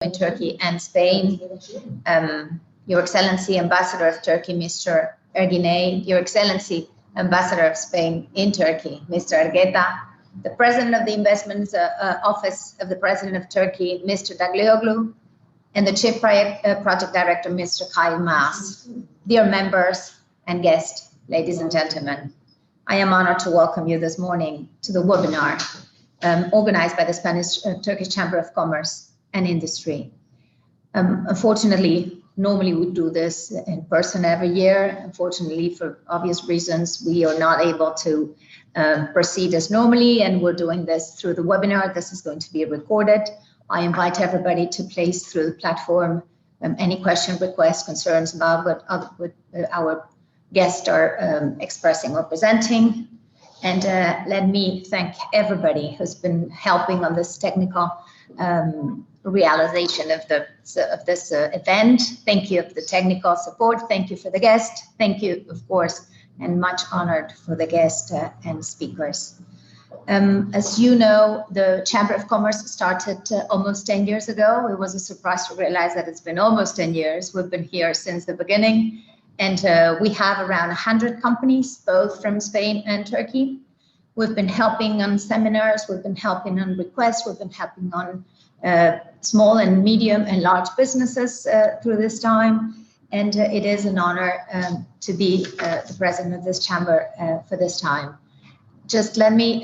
in Turkey and Spain, Your Excellency Ambassador of Turkey, Mr. Erginay, Your Excellency Ambassador of Spain in Turkey, Mr. Ergeta, the President of the Investments Office of the President of Turkey, Mr. Daglioglu, and the Chief Project Director, Mr. Kyle Maas. Dear members and guests, ladies and gentlemen, I am honored to welcome you this morning to the webinar organized by the Spanish-Turkish Chamber of Commerce and Industry. Unfortunately, normally we do this in person every year. Unfortunately, for obvious reasons, we are not able to proceed as normally, and we're doing this through the webinar. This is going to be recorded. I invite everybody to place through the platform any question, requests, concerns about what our guests are expressing or presenting. And let me thank everybody who's been helping on this technical realization of this event. Thank you for the technical support. Thank you for the guest. Thank you, of course, and much honored for the guest and speakers. As you know, the Chamber of Commerce started almost 10 years ago. It was a surprise to realize that it's been almost 10 years. We've been here since the beginning, and we have around 100 companies, both from Spain and Turkey. We've been helping on seminars, we've been helping on requests, we've been helping on small and medium and large businesses through this time. And it is an honor to be the president of this chamber for this time. Just let me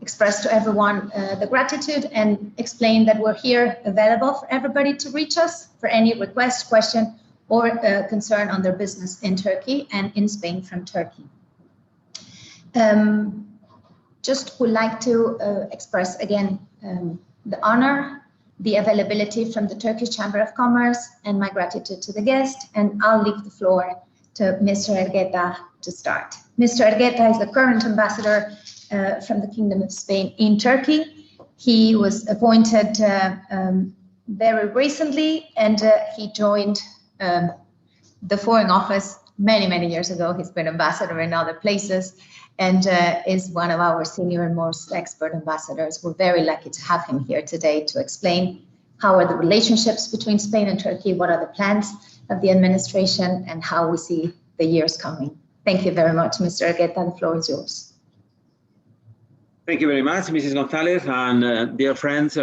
express to everyone the gratitude and explain that we're here available for everybody to reach us for any request, question, or concern on their business in Turkey and in Spain from Turkey. Just would like to express again the honor, the availability from the Turkish Chamber of Commerce, and my gratitude to the guest. And I'll leave the floor to Mr. Ergeta to start. Mr. Ergeta is the current ambassador from the Kingdom of Spain in Turkey. He was appointed very recently, and he joined the Foreign Office many years ago. He's been ambassador in other places, and is one of our senior and most expert ambassadors. We're very lucky to have him here today to explain how are the relationships between Spain and Turkey, what are the plans of the administration, and how we see the years coming. Thank you very much, Mr. Ergeta. The floor is yours. Thank you very much, Mrs. Gonzalez, and dear friends,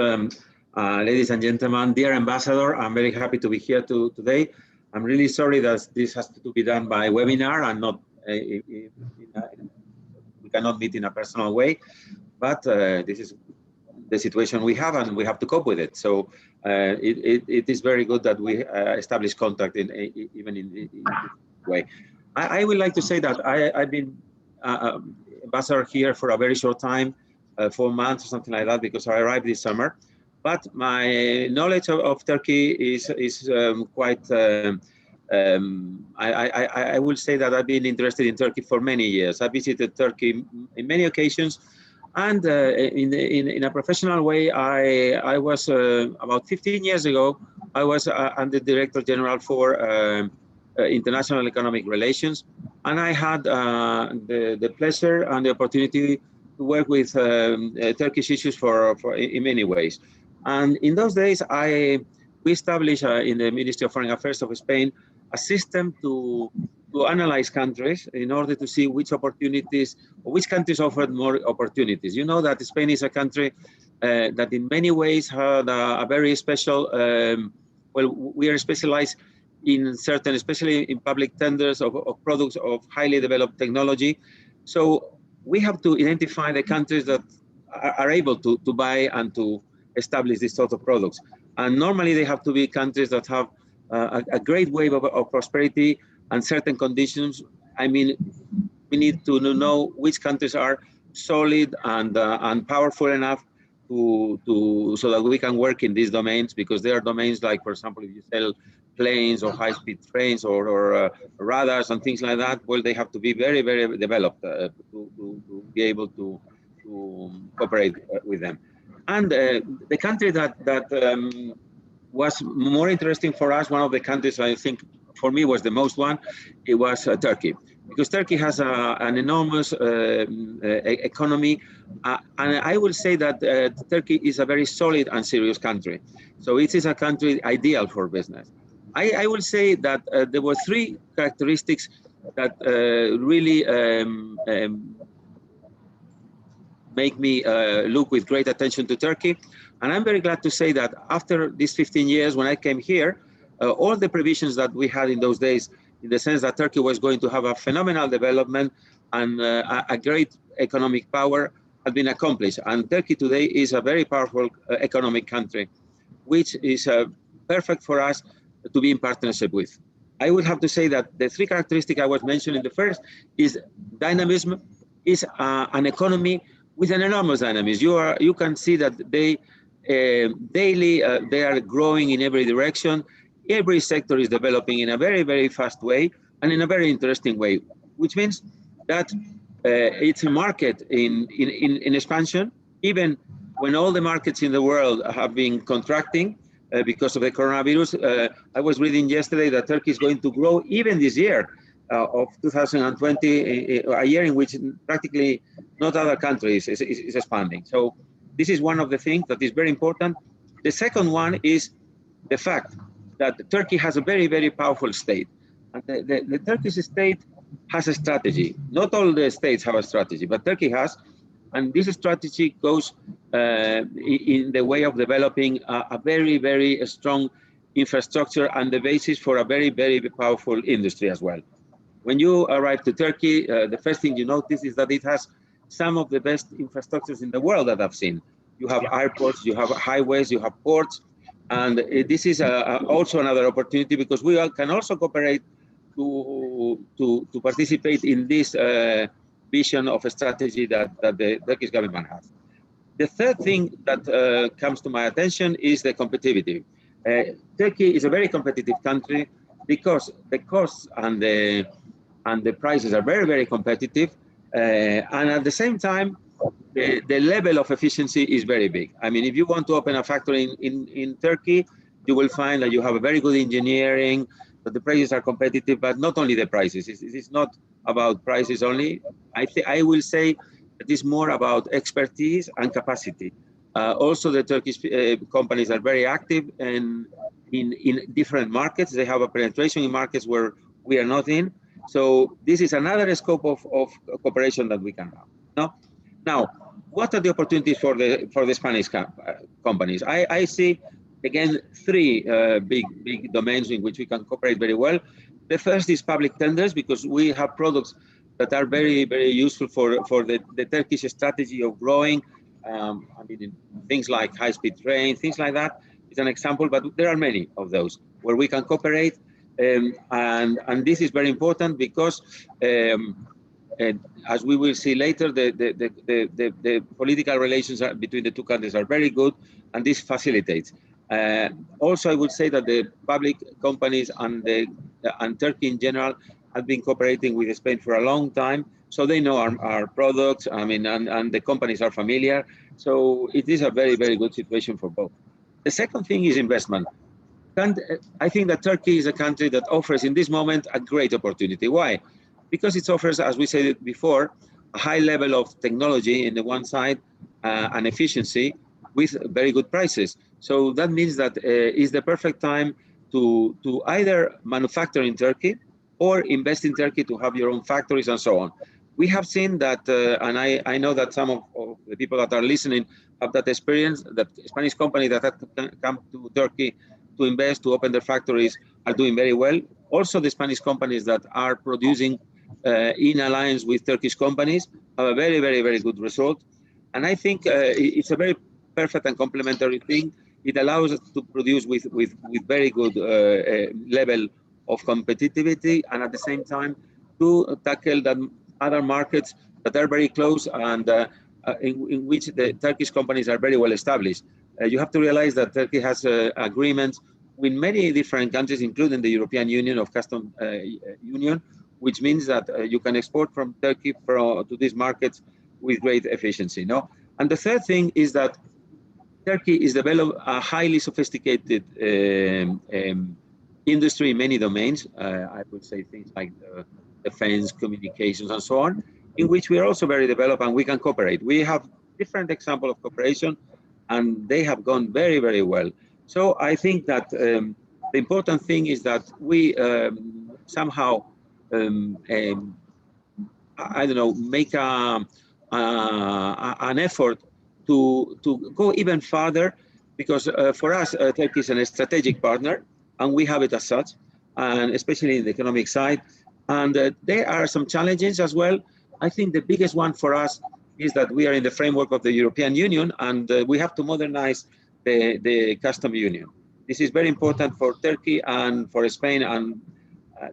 ladies and gentlemen, dear ambassador, I'm very happy to be here today. I'm really sorry that this has to be done by webinar and not we cannot meet in a personal way, but this is the situation we have, and we have to cope with it. So it is very good that we establish contact even in this way. I would like to say that I've been ambassador here for a very short time, 4 months or something like that, because I arrived this summer. But my knowledge of Turkey is quite. I will say that I've been interested in Turkey for many years. I visited Turkey in many occasions, and in a professional way, I was about 15 years ago. I was under Director General for International Economic Relations, and I had the pleasure and the opportunity to work with Turkish issues in many ways. And in those days, we established in the Ministry of Foreign Affairs of Spain a system to analyze countries in order to see which opportunities, or which countries offered more opportunities. You know that Spain is a country that in many ways had a very special, well, we are specialized in certain, especially in public tenders of products of highly developed technology. So we have to identify the countries that are able to buy and to establish this sort of products. And normally they have to be countries that have a great wave of prosperity and certain conditions. I mean, we need to know which countries are solid and powerful enough so that we can work in these domains, because there are domains like, for example, if you sell planes or high-speed trains or radars and things like that, well, they have to be very developed to be able to cooperate with them. And the country that was more interesting for us, one of the countries I think for me was the most one, it was Turkey. Because Turkey has an enormous economy, and I will say that Turkey is a very solid and serious country. So it is a country ideal for business. I will say that there were three characteristics that really make me look with great attention to Turkey. And I'm very glad to say that after these 15 years, when I came here, all the provisions that we had in those days, in the sense that Turkey was going to have a phenomenal development and a great economic power, had been accomplished. And Turkey today is a very powerful economic country, which is perfect for us to be in partnership with. I would have to say that the three characteristics I was mentioning, the first is dynamism, is an economy with an enormous dynamism. You can see that they daily they are growing in every direction. Every sector is developing in a very, very fast way and in a very interesting way, which means that it's a market in expansion, even when all the markets in the world have been contracting because of the coronavirus. I was reading yesterday that Turkey is going to grow even this year of 2020, a year in which practically not other countries is expanding. So this is one of the things that is very important. The second one is the fact that Turkey has a very, very powerful state. And the Turkish state has a strategy. Not all the states have a strategy, but Turkey has. And this strategy goes in the way of developing a very, very strong infrastructure and the basis for a very, very powerful industry as well. When you arrive to Turkey, the first thing you notice is that it has some of the best infrastructures in the world that I've seen. You have airports, you have highways, you have ports, and this is also another opportunity because we can also cooperate to participate in this vision of a strategy that the Turkish government has. The third thing that comes to my attention is the competitivity. Turkey is a very competitive country because the costs and the prices are very, very competitive. And at the same time, the level of efficiency is very big. I mean, if you want to open a factory in Turkey, you will find that you have a very good engineering, that the prices are competitive, but not only the prices. It's not about prices only. I will say it is more about expertise and capacity. Also, the Turkish companies are very active in different markets. They have a penetration in markets where we are not in. So this is another scope of cooperation that we can have. Now, what are the opportunities for the Spanish companies? I see, again, three big domains in which we can cooperate very well. The first is public tenders, because we have products that are very, very useful for the Turkish strategy of growing. I mean, things like high-speed train, things like that is an example, but there are many of those where we can cooperate. And this is very important because as we will see later, the political relations between the two countries are very good, and this facilitates. Also, I would say that the public companies and Turkey in general have been cooperating with Spain for a long time, so they know our products. I mean, and the companies are familiar. So it is a very, very good situation for both. The second thing is investment. And I think that Turkey is a country that offers in this moment a great opportunity. Why? Because it offers, as we said before, a high level of technology in the one side and efficiency with very good prices. So that means that it's the perfect time to either manufacture in Turkey or invest in Turkey to have your own factories and so on. We have seen that, and I know that some of the people that are listening have that experience, that Spanish companies that have come to Turkey to invest, to open their factories, are doing very well. Also, the Spanish companies that are producing in alliance with Turkish companies have a very, very, very good result. And I think it's a very perfect and complementary thing. It allows us to produce with very good level of competitivity, and at the same time to tackle the other markets that are very close and in which the Turkish companies are very well established. You have to realize that Turkey has agreements with many different countries, including the European Union of Customs Union, which means that you can export from Turkey to these markets with great efficiency. No? And the third thing is that Turkey is developed a highly sophisticated industry in many domains. I would say things like defense, communications, and so on, in which we are also very developed and we can cooperate. We have different examples of cooperation, and they have gone very, very well. So I think that the important thing is that we somehow, I don't know, make an effort to go even further, because for us, Turkey is a strategic partner, and we have it as such, and especially in the economic side. And there are some challenges as well. I think the biggest one for us is that we are in the framework of the European Union, and we have to modernize the custom union. This is very important for Turkey and for Spain, and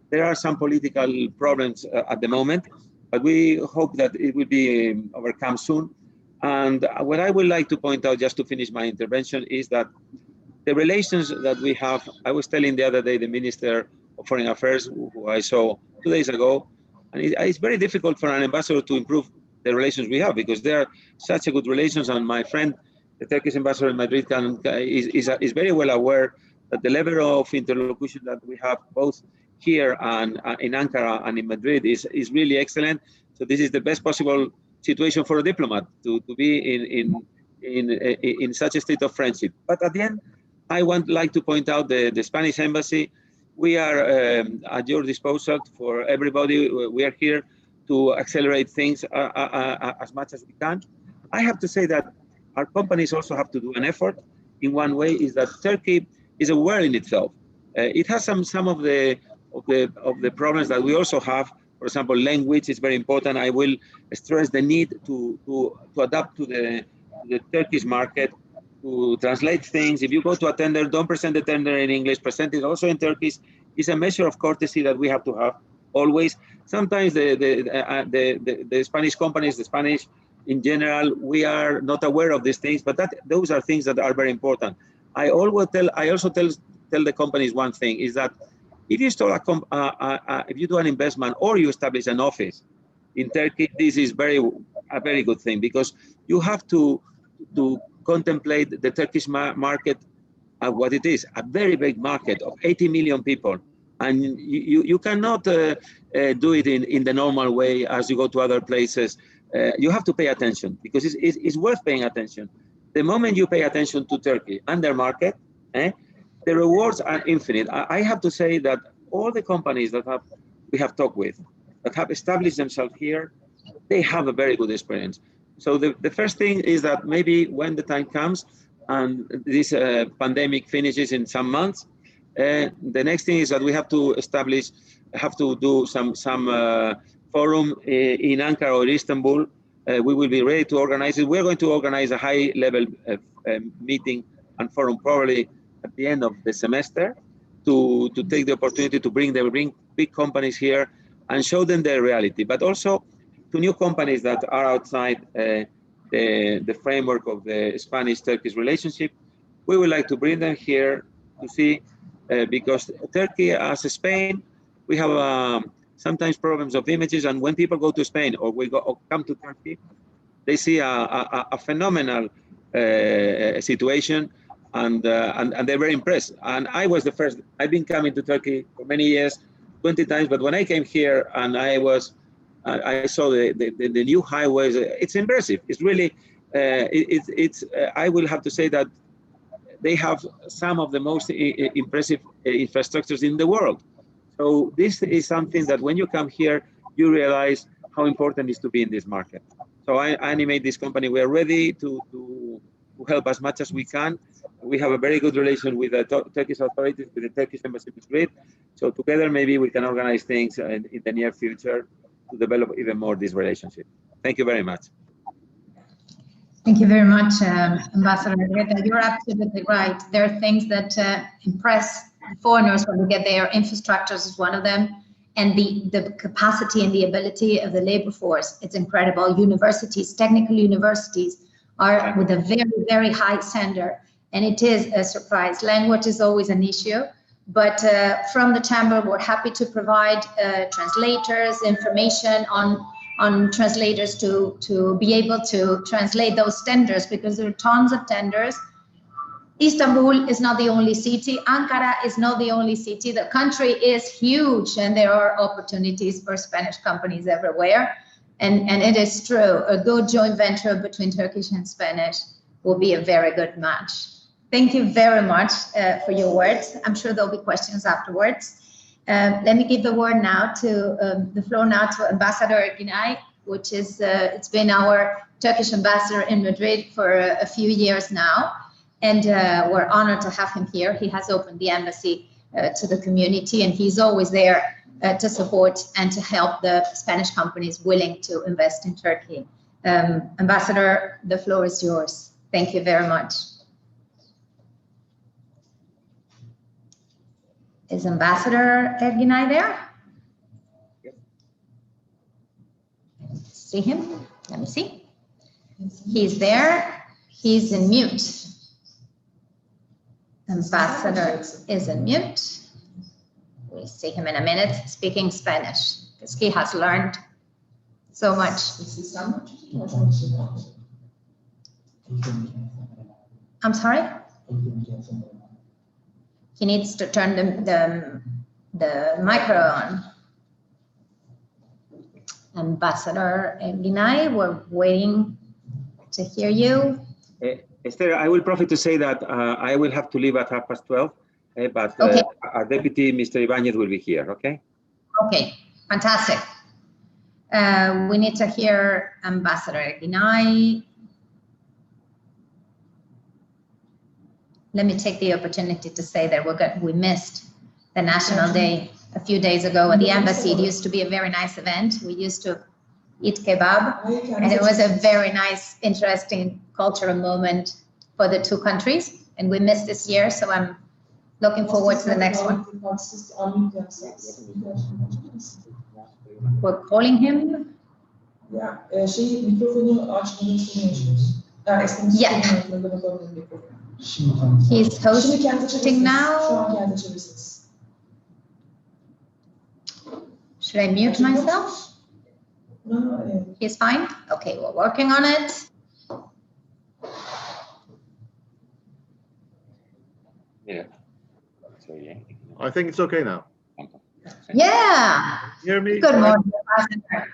there are some political problems at the moment, but we hope that it will be overcome soon. And what I would like to point out, just to finish my intervention, is that the relations that we have, I was telling the other day the Minister of Foreign Affairs, who I saw 2 days ago, and it's very difficult for an ambassador to improve the relations we have, because they are such a good relations. And my friend, the Turkish ambassador in Madrid, is very well aware that the level of interlocution that we have both here and in Ankara and in Madrid is really excellent. So this is the best possible situation for a diplomat to be in such a state of friendship. But at the end, I would like to point out the Spanish embassy. We are at your disposal for everybody. We are here to accelerate things as much as we can. I have to say that our companies also have to do an effort. In one way, is that Turkey is a world in itself. It has some of the problems that we also have. For example, language is very important. I will stress the need to adapt to the Turkish market, to translate things. If you go to a tender, don't present the tender in English, present it also in Turkish. It's a measure of courtesy that we have to have always. Sometimes the Spanish companies, the Spanish in general, we are not aware of these things, but those are things that are very important. I also tell the companies one thing, is that if you if you do an investment or you establish an office in Turkey, this is a very good thing, because you have to contemplate the Turkish market what it is, a very big market of 80 million people. And you cannot do it in the normal way as you go to other places. You have to pay attention, because it's worth paying attention. The moment you pay attention to Turkey and their market, the rewards are infinite. I have to say that all the companies that we have talked with, that have established themselves here, they have a very good experience. So the first thing is that maybe when the time comes and this pandemic finishes in some months, the next thing is that we have to do some forum in Ankara or Istanbul. We will be ready to organize it. We're going to organize a high-level meeting and forum probably at the end of the semester to take the opportunity to bring big companies here and show them their reality, but also to new companies that are outside the framework of the Spanish-Turkish relationship. We would like to bring them here to see, because Turkey, as Spain, we have sometimes problems of images, and when people go to Spain or come to Turkey, they see a phenomenal situation, and they're very impressed. And I was the first. I've been coming to Turkey for many years, 20 times, but when I came here and I saw the new highways, it's impressive. It's really, I will have to say that they have some of the most impressive infrastructures in the world. So this is something that when you come here, you realize how important it is to be in this market. So I animate this company. We are ready to help as much as we can. We have a very good relation with the Turkish authorities, with the Turkish embassy in Madrid. So together, maybe we can organize things in the near future to develop even more this relationship. Thank you very much. Thank you very much, Ambassador Margareta. You're absolutely right. There are things that impress foreigners when we get there. Infrastructures is one of them, and the capacity and the ability of the labor force. It's incredible. Universities, technical universities, are with a very, very high standard, and it is a surprise. Language is always an issue, but from the chamber, we're happy to provide translators, information on translators to be able to translate those tenders, because there are tons of tenders. Istanbul is not the only city. Ankara is not the only city. The country is huge, and there are opportunities for Spanish companies everywhere. And it is true, a good joint venture between Turkish and Spanish will be a very good match. Thank you very much for your words. I'm sure there'll be questions afterwards. Let me give the floor now to Ambassador Agunai, which is, it's been our Turkish ambassador in Madrid for a few years now. And we're honored to have him here. He has opened the embassy to the community, and he's always there to support and to help the Spanish companies willing to invest in Turkey. Ambassador, the floor is yours. Thank you very much. Is Ambassador Agunai there? See him? Let me see. He's there. He's in mute. Ambassador is in mute. We'll see him in a minute speaking Spanish because he has learned so much. I'm sorry? He needs to turn the micro on. Ambassador Agunai, we're waiting to hear you. Esther, I will profit to say that I will have to leave at 12:30, but okay. Our deputy, Mr. Ibanez, will be here, okay? Okay, fantastic. We need to hear Ambassador Agunai. Let me take the opportunity to say that we missed the National Day a few days ago at the embassy. It used to be a very nice event. We used to eat kebab, and it was a very nice, interesting cultural moment for the two countries. And we missed this year, so I'm looking forward to the next one. We're calling him. Yeah. He's hosting now. Should I mute myself? He's fine? Okay, we're working on it. Yeah. I think it's okay now. Yeah. You hear me? Good morning, Ambassador.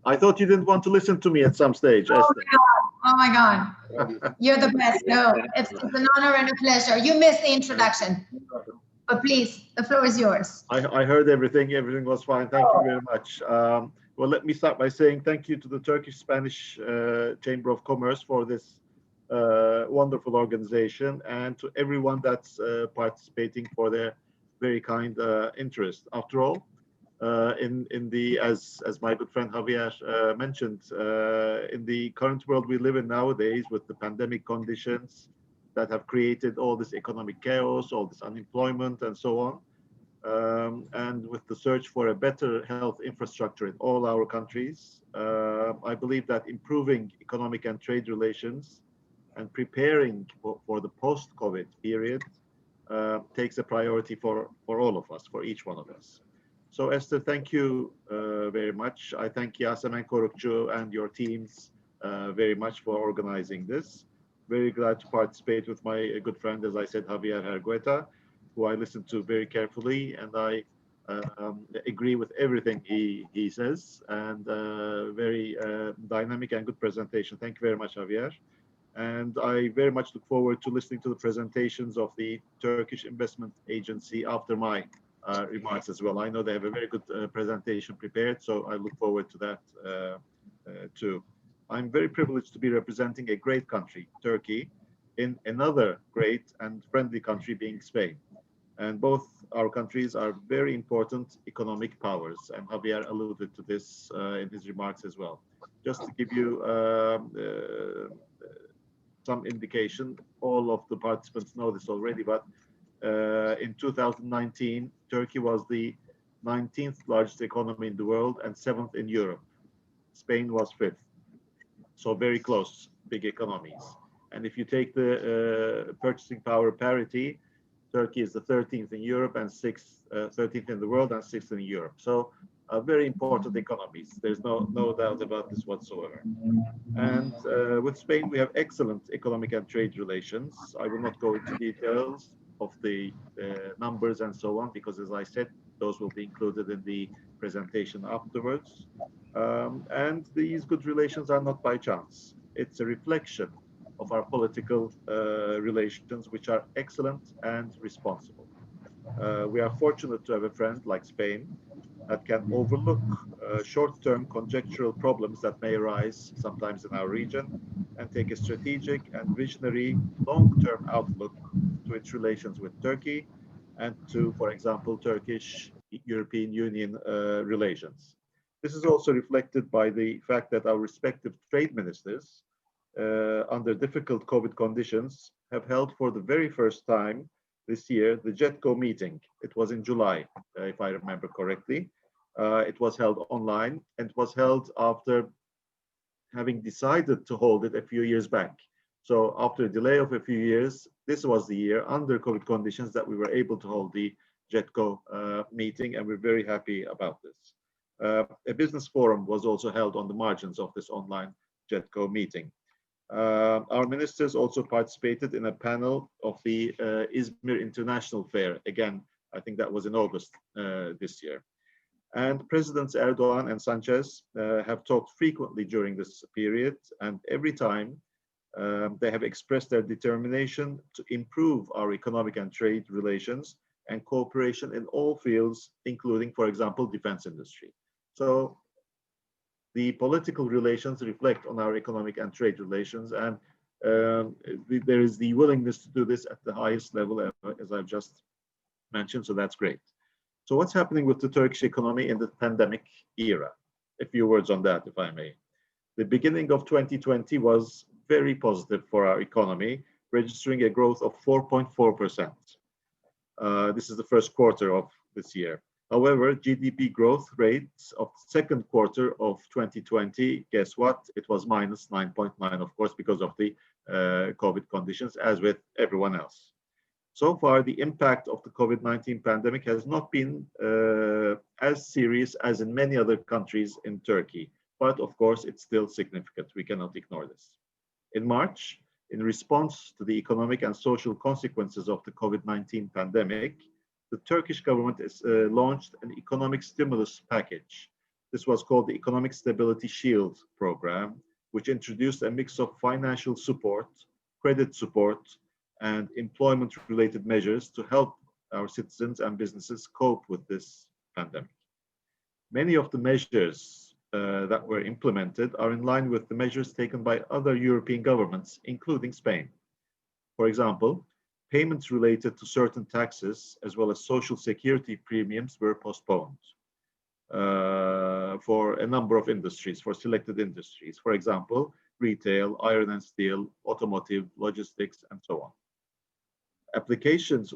I thought you didn't want to listen to me at some stage. Oh my God. You're the best. No, it's an honor and a pleasure. You missed the introduction. But please, the floor is yours. I heard everything. Everything was fine. Thank you very much. Well, let me start by saying thank you to the Turkish-Spanish Chamber of Commerce for this wonderful organization, and to everyone that's participating for their very kind interest. After all, as my good friend Javier mentioned, in the current world we live in nowadays, with the pandemic conditions that have created all this economic chaos, all this unemployment, and so on, and with the search for a better health infrastructure in all our countries, I believe that improving economic and trade relations and preparing for the post-COVID period takes a priority for all of us, for each one of us. So Esther, thank you very much. I thank Yasemen Korukçu and your teams very much for organizing this. Very glad to participate with my good friend, as I said, Javier Argueta, who I listened to very carefully, and I agree with everything he says, and very dynamic and good presentation. Thank you very much, Javier. And I very much look forward to listening to the presentations of the Turkish Investment Agency after my remarks as well. I know they have a very good presentation prepared, so I look forward to that too. I'm very privileged to be representing a great country, Turkey, in another great and friendly country being Spain. And both our countries are very important economic powers, and Javier alluded to this in his remarks as well. Just to give you some indication, all of the participants know this already, but in 2019, Turkey was the 19th largest economy in the world and 7th in Europe. Spain was 5th. So very close, big economies. And if you take the purchasing power parity, Turkey is the 13th in Europe and 13th in the world and 6th in Europe. So are very important economies. There's no doubt about this whatsoever. And with Spain, we have excellent economic and trade relations. I will not go into details of the numbers and so on, because as I said, those will be included in the presentation afterwards. And these good relations are not by chance. It's a reflection of our political relations, which are excellent and responsible. We are fortunate to have a friend like Spain that can overlook short-term conjectural problems that may arise sometimes in our region and take a strategic and visionary long-term outlook to its relations with Turkey and to, for example, Turkish-European Union relations. This is also reflected by the fact that our respective trade ministers, under difficult COVID conditions, have held for the very first time this year the JETCO meeting. It was in July, if I remember correctly. It was held online and was held after having decided to hold it a few years back. So after a delay of a few years, this was the year under COVID conditions that we were able to hold the JETCO meeting, and we're very happy about this. A business forum was also held on the margins of this online JETCO meeting. Our ministers also participated in a panel of the Izmir International Fair. Again, I think that was in August this year. And Presidents Erdogan and Sanchez have talked frequently during this period, and every time they have expressed their determination to improve our economic and trade relations and cooperation in all fields, including, for example, defense industry. So the political relations reflect on our economic and trade relations, and there is the willingness to do this at the highest level, as I've just mentioned, so that's great. So what's happening with the Turkish economy in the pandemic era? A few words on that, if I may. The beginning of 2020 was very positive for our economy, registering a growth of 4.4%. This is the first quarter of this year. However, GDP growth rates of the second quarter of 2020, guess what? It was minus 9.9, of course, because of the COVID conditions, as with everyone else. So far, the impact of the COVID-19 pandemic has not been as serious as in many other countries in Turkey. But of course, it's still significant. We cannot ignore this. In March, in response to the economic and social consequences of the COVID-19 pandemic, the Turkish government has launched an economic stimulus package. This was called the Economic Stability Shield program, which introduced a mix of financial support, credit support, and employment-related measures to help our citizens and businesses cope with this pandemic. Many of the measures that were implemented are in line with the measures taken by other European governments, including Spain. For example, payments related to certain taxes, as well as social security premiums, were postponed for a number of industries, for selected industries. For example, retail, iron and steel, automotive, logistics, and so on. Allocations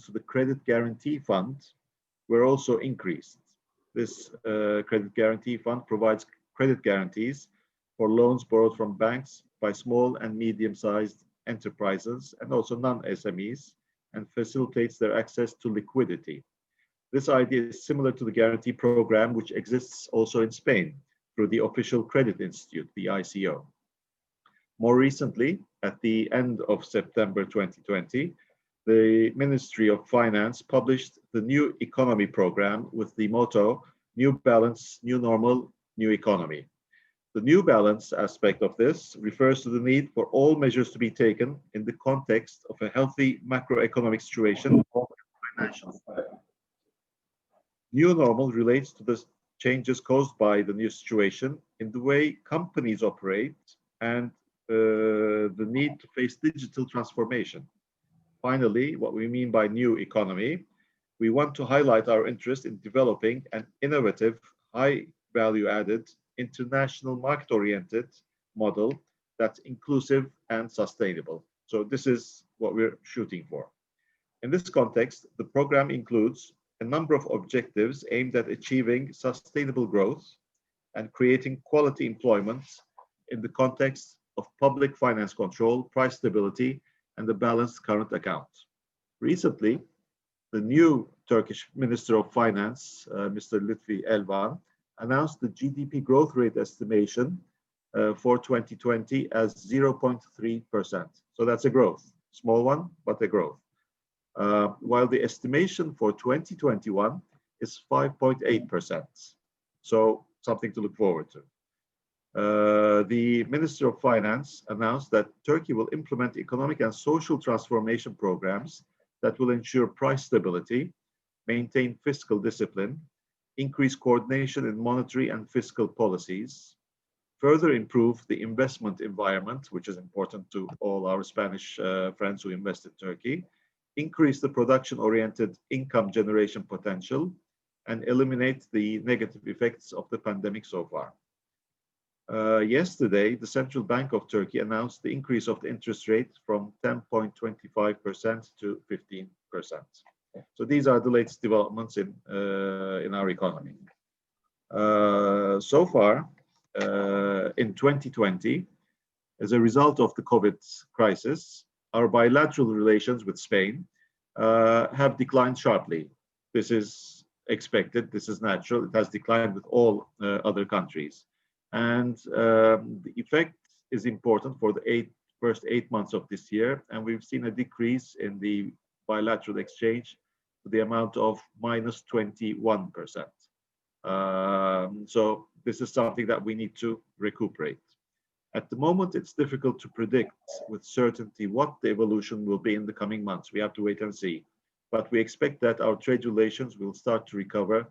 to the Credit Guarantee Fund were also increased. This Credit Guarantee Fund provides credit guarantees for loans borrowed from banks by small and medium-sized enterprises and also non-SMEs, and facilitates their access to liquidity. This idea is similar to the guarantee program, which exists also in Spain through the Official Credit Institute, the ICO. More recently, at the end of September 2020, the Ministry of Finance published the New Economy program with the motto, New Balance, New Normal, New Economy. The new balance aspect of this refers to the need for all measures to be taken in the context of a healthy macroeconomic situation and financial stability. New normal relates to the changes caused by the new situation in the way companies operate and the need to face digital transformation. Finally, what we mean by new economy, we want to highlight our interest in developing an innovative, high value added, international market-oriented model that's inclusive and sustainable. So this is what we're shooting for. In this context, the program includes a number of objectives aimed at achieving sustainable growth and creating quality employment in the context of public finance control, price stability, and the balanced current account. Recently, the new Turkish Minister of Finance, Mr. Lütfi Elvan, announced the GDP growth rate estimation for 2020 as 0.3%. So that's a growth, small one, but a growth. While the estimation for 2021 is 5.8%. So something to look forward to. The Minister of Finance announced that Turkey will implement economic and social transformation programs that will ensure price stability, maintain fiscal discipline, increase coordination in monetary and fiscal policies, further improve the investment environment, which is important to all our Spanish friends who invest in Turkey, increase the production-oriented income generation potential, and eliminate the negative effects of the pandemic so far. Yesterday, the Central Bank of Turkey announced the increase of the interest rate from 10.25% to 15%. So these are the latest developments in our economy. So far, in 2020, as a result of the COVID crisis, our bilateral relations with Spain have declined sharply. This is expected, this is natural, it has declined with all other countries. And the effect is important for the first 8 months of this year, and we've seen a decrease in the bilateral exchange to the amount of minus 21%. So this is something that we need to recuperate. At the moment, it's difficult to predict with certainty what the evolution will be in the coming months. We have to wait and see. But we expect that our trade relations will start to recover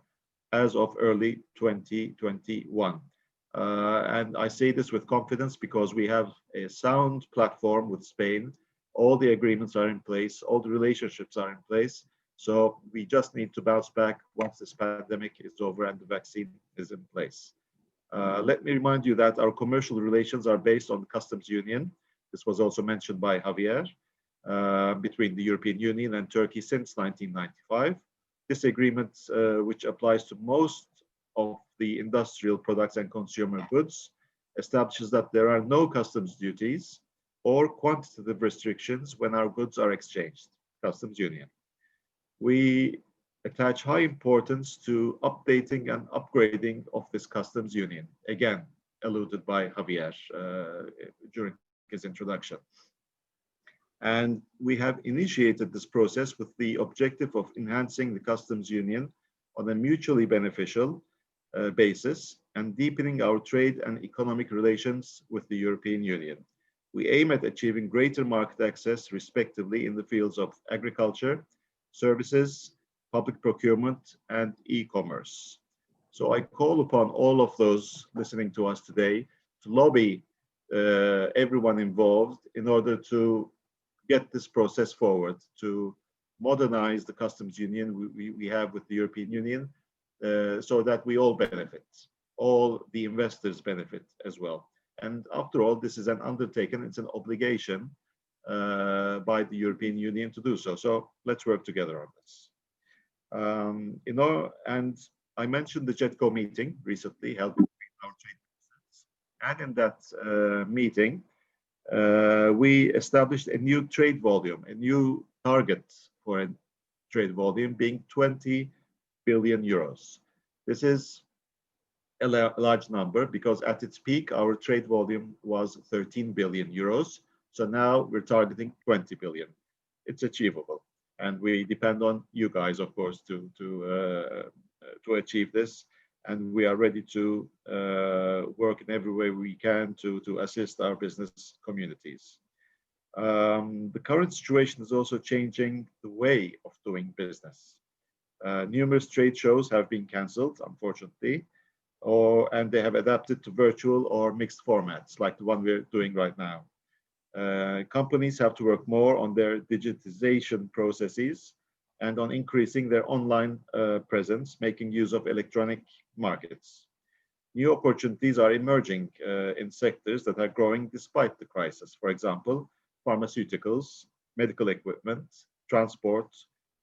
as of early 2021. And I say this with confidence because we have a sound platform with Spain. All the agreements are in place, all the relationships are in place. So we just need to bounce back once this pandemic is over and the vaccine is in place. Let me remind you that our commercial relations are based on the customs union. This was also mentioned by Javier, between the European Union and Turkey since 1995. This agreement, which applies to most of the industrial products and consumer goods, establishes that there are no customs duties or quantitative restrictions when our goods are exchanged. Customs union. We attach high importance to updating and upgrading of this customs union, again alluded by Javier during his introduction. And we have initiated this process with the objective of enhancing the customs union on a mutually beneficial basis and deepening our trade and economic relations with the European Union. We aim at achieving greater market access, respectively, in the fields of agriculture, services, public procurement, and e-commerce. So I call upon all of those listening to us today to lobby everyone involved in order to get this process forward, to modernize the customs union we have with the European Union, so that we all benefit, all the investors benefit as well. And after all, this is an undertaking, it's an obligation by the European Union to do so. So let's work together on this. And I mentioned the JETCO meeting recently held between our trade ministers. And in that meeting, we established a new trade volume, a new target for a trade volume being 20 billion euros. This is a large number because at its peak, our trade volume was 13 billion euros. So now we're targeting 20 billion. It's achievable. And we depend on you guys, of course, to achieve this. And we are ready to work in every way we can to assist our business communities. The current situation is also changing the way of doing business. Numerous trade shows have been cancelled, unfortunately, and they have adapted to virtual or mixed formats, like the one we're doing right now. Companies have to work more on their digitization processes and on increasing their online presence, making use of electronic markets. New opportunities are emerging in sectors that are growing despite the crisis. For example, pharmaceuticals, medical equipment, transport,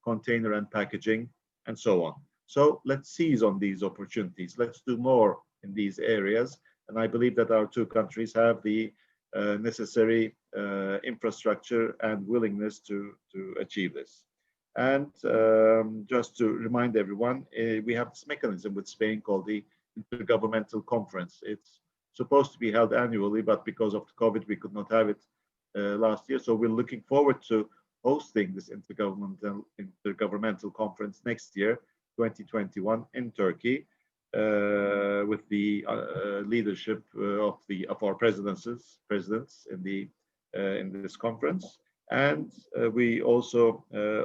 container and packaging, and so on. So let's seize on these opportunities. Let's do more in these areas. And I believe that our two countries have the necessary infrastructure and willingness to achieve this. And just to remind everyone, we have this mechanism with Spain called the Intergovernmental Conference. It's supposed to be held annually, but because of the COVID, we could not have it last year. So we're looking forward to hosting this intergovernmental conference next year, 2021, in Turkey, with the leadership of our presidents in this conference. And we also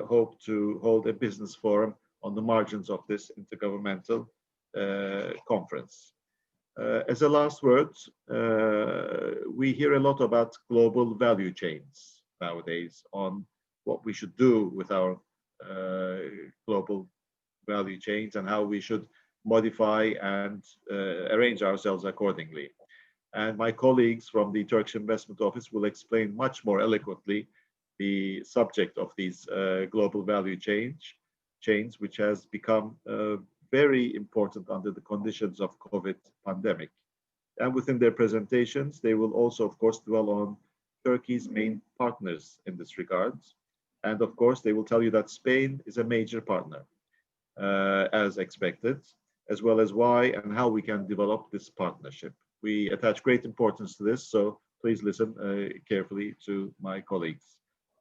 hope to hold a business forum on the margins of this intergovernmental conference. As a last word, we hear a lot about global value chains nowadays, on what we should do with our global value chains and how we should modify and arrange ourselves accordingly. And my colleagues from the Turkish Investment Office will explain much more eloquently the subject of these global value chains, which has become very important under the conditions of COVID pandemic. And within their presentations, they will also, of course, dwell on Turkey's main partners in this regard. And of course, they will tell you that Spain is a major partner, as expected, as well as why and how we can develop this partnership. We attach great importance to this, so please listen carefully to my colleagues.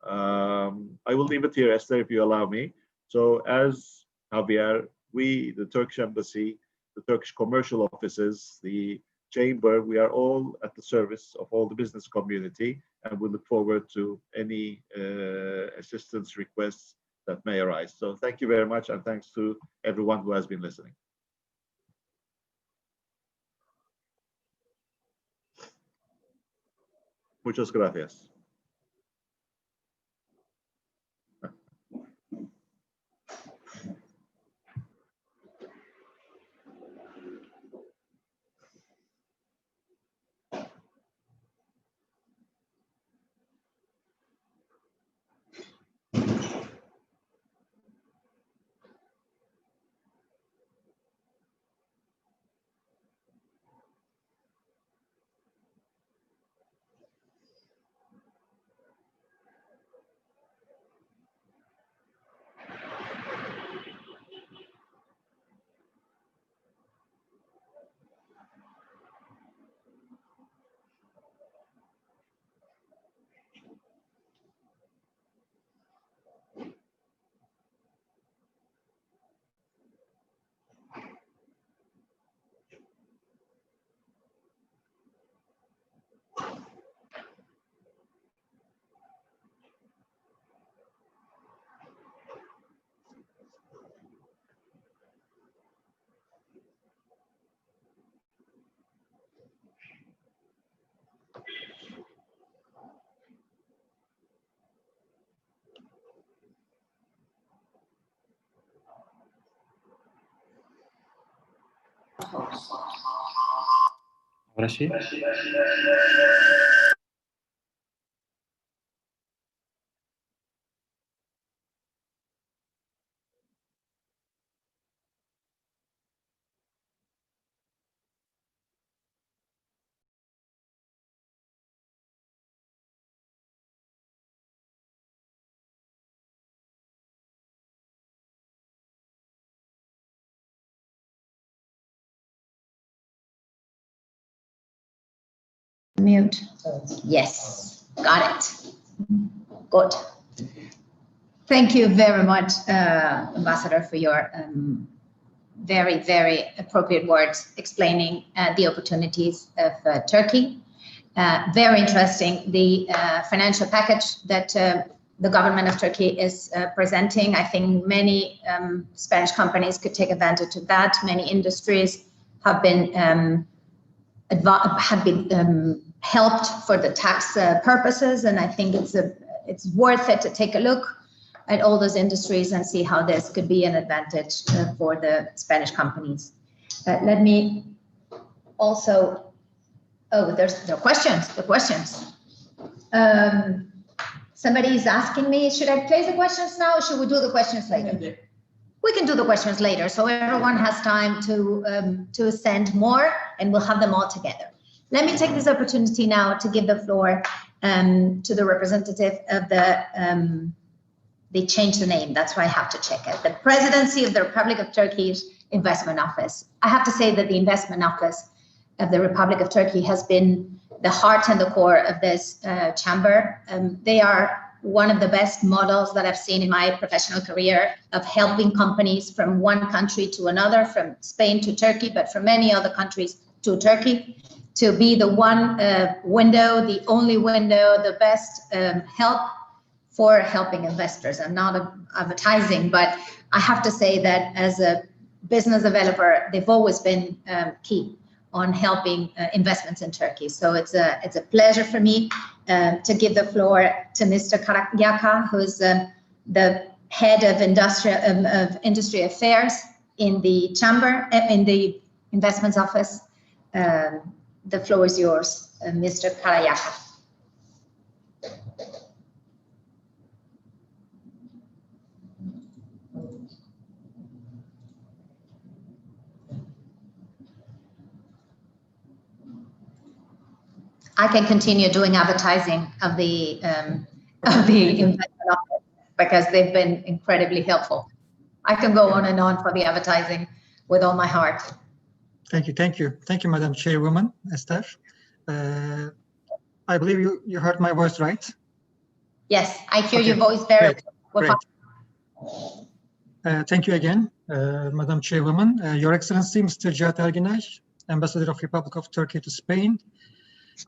I will leave it here, Esther, if you allow me. So as Javier, we, the Turkish Embassy, the Turkish commercial offices, the Chamber, we are all at the service of all the business community, and we look forward to any assistance requests that may arise. So thank you very much, and thanks to everyone who has been listening. Muchas gracias. Ahora sí. Mute. Yes, got it. Good. Thank you very much, Ambassador, for your very, very appropriate words explaining the opportunities of Turkey. Very interesting, the financial package that the government of Turkey is presenting. I think many Spanish companies could take advantage of that. Many industries have been helped for the tax purposes, and I think it's worth it to take a look at all those industries and see how this could be an advantage for the Spanish companies. Let me also, there's the questions. Somebody is asking me, should I place the questions now or should we do the questions later? We can do the questions later, so everyone has time to send more, and we'll have them all together. Let me take this opportunity now to give the floor to the representative of the they changed the name. That's why I have to check it. The Presidency of the Republic of Turkey's Investment Office. I have to say that the Investment Office of the Republic of Turkey has been the heart and the core of this chamber. They are one of the best models that I've seen in my professional career of helping companies from one country to another, from Spain to Turkey, but from many other countries to Turkey, to be the one window, the only window, the best help for helping investors. I'm not advertising, but I have to say that as a business developer, they've always been key on helping investments in Turkey. So it's a pleasure for me to give the floor to Mr. Karayaka, who's the head of industry affairs in the chamber, in the investments office. The floor is yours, Mr. Karayaka. I can continue doing advertising of the investment office because they've been incredibly helpful. I can go on and on for the advertising with all my heart. Thank you, Madam Chairwoman Esther. I believe you heard my voice, right? Yes, I hear your voice very well. Thank you again, Madam Chairwoman. Your Excellency, Mr. Cihat Erginay, Ambassador of Republic of Turkey to Spain,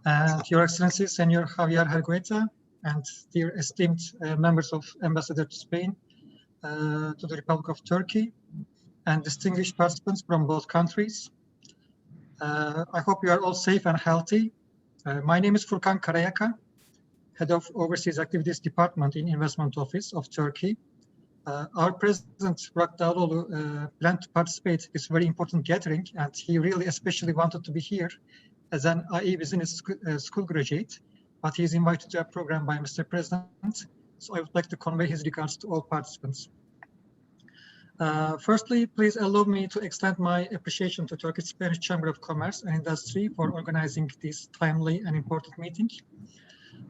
and Your Excellency, Senor Javier Argueta, and dear esteemed members of Ambassador to Spain, to the Republic of Turkey, and distinguished participants from both countries. I hope you are all safe and healthy. My name is Furkan Karayaka, Head of Overseas Activities Department in Investment Office of Turkey. Our President, Burak Dağlıoğlu, planned to participate in this very important gathering, and he really especially wanted to be here as an IE Business School graduate, but he is invited to a program by Mr. President, so I would like to convey his regards to all participants. Firstly, please allow me to extend my appreciation to Turkish-Spanish Chamber of Commerce and Industry for organizing this timely and important meeting.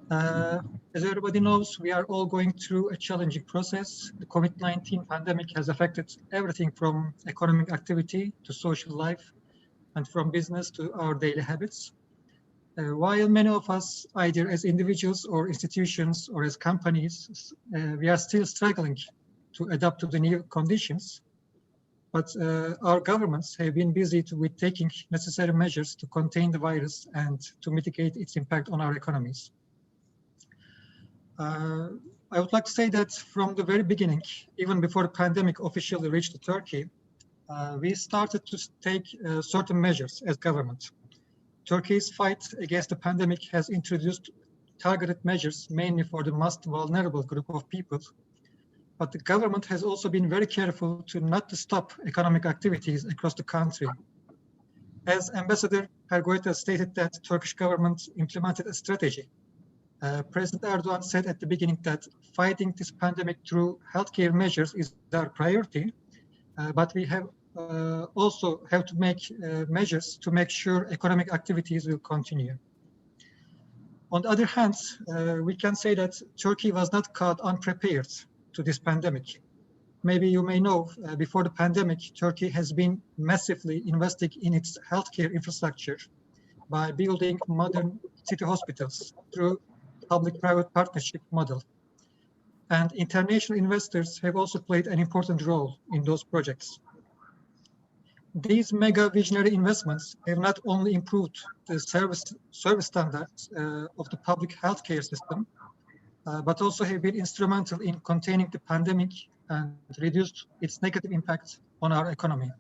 As everybody knows, we are all going through a challenging process. The COVID-19 pandemic has affected everything from economic activity to social life and from business to our daily habits. While many of us, either as individuals or institutions or as companies, we are still struggling to adapt to the new conditions, but our governments have been busy with taking necessary measures to contain the virus and to mitigate its impact on our economies. I would like to say that from the very beginning, even before the pandemic officially reached Turkey, we started to take certain measures as government. Turkey's fight against the pandemic has introduced targeted measures mainly for the most vulnerable group of people, but the government has also been very careful not to stop economic activities across the country. As Ambassador Argueta stated that Turkish government implemented a strategy. President Erdogan said at the beginning that fighting this pandemic through healthcare measures is our priority, but we have also have to make measures to make sure economic activities will continue. On the other hand, we can say that Turkey was not caught unprepared to this pandemic. Maybe you may know, before the pandemic, Turkey has been massively investing in its healthcare infrastructure by building modern city hospitals through public-private partnership model. And international investors have also played an important role in those projects. These mega visionary investments have not only improved the service standards of the public healthcare system, but also have been instrumental in containing the pandemic and reduced its negative impact on our economy.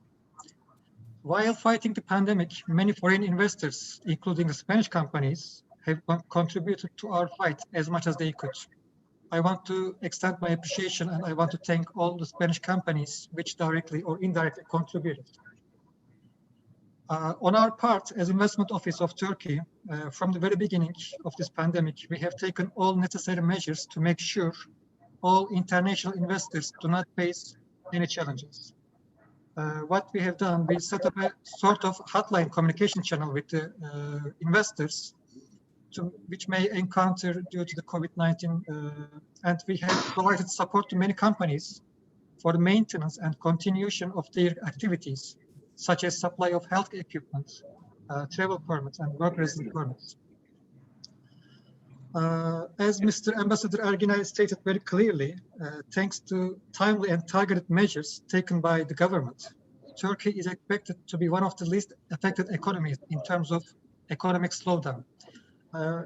While fighting the pandemic, many foreign investors, including the Spanish companies, have contributed to our fight as much as they could. I want to extend my appreciation and I want to thank all the Spanish companies which directly or indirectly contributed. On our part, as Investment Office of Turkey, from the very beginning of this pandemic, we have taken all necessary measures to make sure all international investors do not face any challenges. What we have done, we set up a sort of hotline communication channel with the investors which may encounter due to the COVID-19, and we have provided support to many companies for the maintenance and continuation of their activities, such as supply of health equipment, travel permits, and work residence permits. As Mr. Ambassador Agunai stated very clearly, thanks to timely and targeted measures taken by the government, Turkey is expected to be one of the least affected economies in terms of economic slowdown.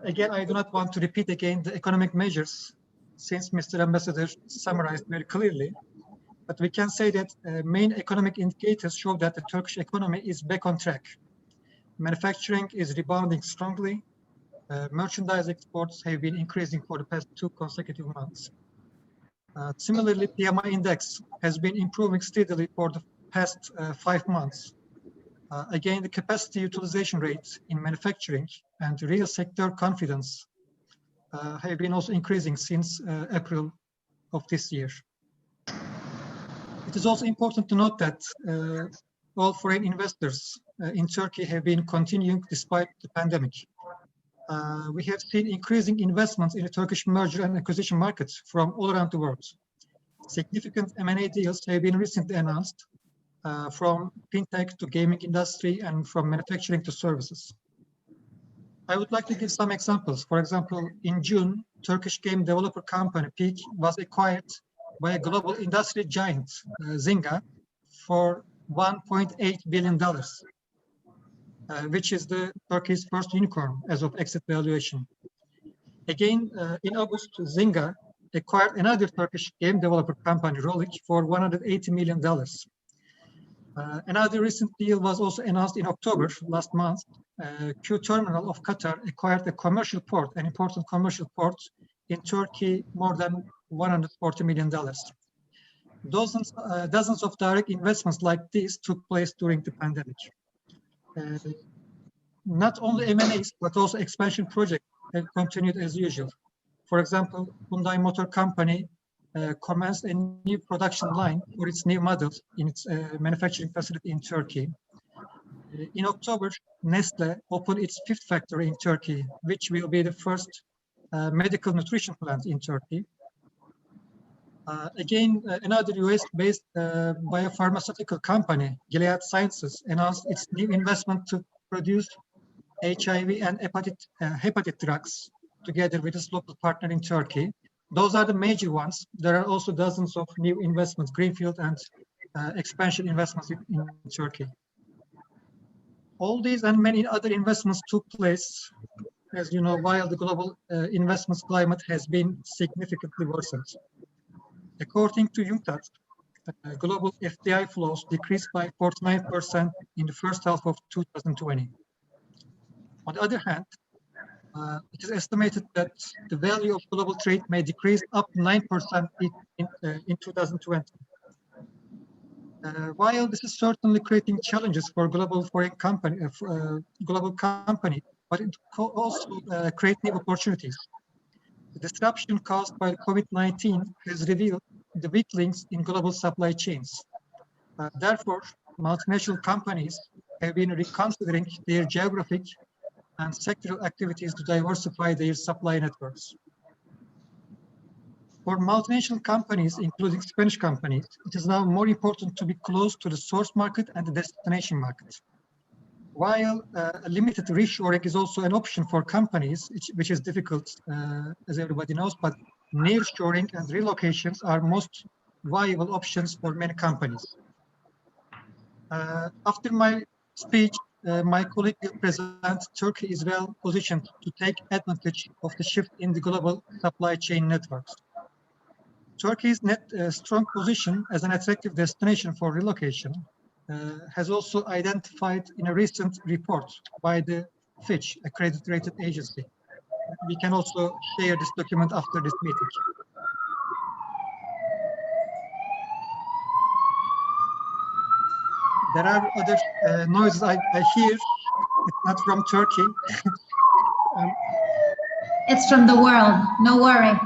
Again, I do not want to repeat again the economic measures since Mr. Ambassador summarized very clearly, but we can say that main economic indicators show that the Turkish economy is back on track. Manufacturing is rebounding strongly. Merchandise exports have been increasing for the past 2 consecutive months. Similarly, PMI index has been improving steadily for the past 5 months. Again, the capacity utilization rates in manufacturing and real sector confidence have been also increasing since April of this year. It is also important to note that all foreign investors in Turkey have been continuing despite the pandemic. We have seen increasing investments in the Turkish merger and acquisition markets from all around the world. Significant M&A deals have been recently announced from fintech to gaming industry and from manufacturing to services. I would like to give some examples. For example, in June, Turkish game developer company Peak was acquired by a global industry giant, Zynga, for $1.8 billion, which is the Turkey's first unicorn as of exit valuation. Again, in August, Zynga acquired another Turkish game developer company, Rollic, for $180 million. Another recent deal was also announced in October last month. Q Terminal of Qatar acquired a commercial port, an important commercial port in Turkey, more than $140 million. Dozens of direct investments like these took place during the pandemic. Not only M&As, but also expansion projects have continued as usual. For example, Hyundai Motor Company commenced a new production line for its new models in its manufacturing facility in Turkey. In October, Nestle opened its 5th factory in Turkey, which will be the first medical nutrition plant in Turkey. Again, another US-based biopharmaceutical company, Gilead Sciences, announced its new investment to produce HIV and hepatic drugs together with its local partner in Turkey. Those are the major ones. There are also dozens of new investments, greenfield and expansion investments in Turkey. All these and many other investments took place, as you know, while the global investment climate has been significantly worsened. According to UNCTAD, global FDI flows decreased by 49% in the first half of 2020. On the other hand, it is estimated that the value of global trade may decrease up 9% in 2020. While this is certainly creating challenges for global company, but it could also create new opportunities. The disruption caused by COVID-19 has revealed the weak links in global supply chains. Therefore, multinational companies have been reconsidering their geographic and sectoral activities to diversify their supply networks. For multinational companies, including Spanish companies, it is now more important to be close to the source market and the destination market. While limited reshoring is also an option for companies, which is difficult, as everybody knows, but nearshoring and relocations are most viable options for many companies. After my speech, my colleague will present Turkey is well positioned to take advantage of the shift in the global supply chain networks. Turkey's strong position as an attractive destination for relocation has also identified in a recent report by the Fitch, a credit rated agency. We can also share this document after this meeting. There are other noises I hear. It's not from Turkey. It's from the world. No worry.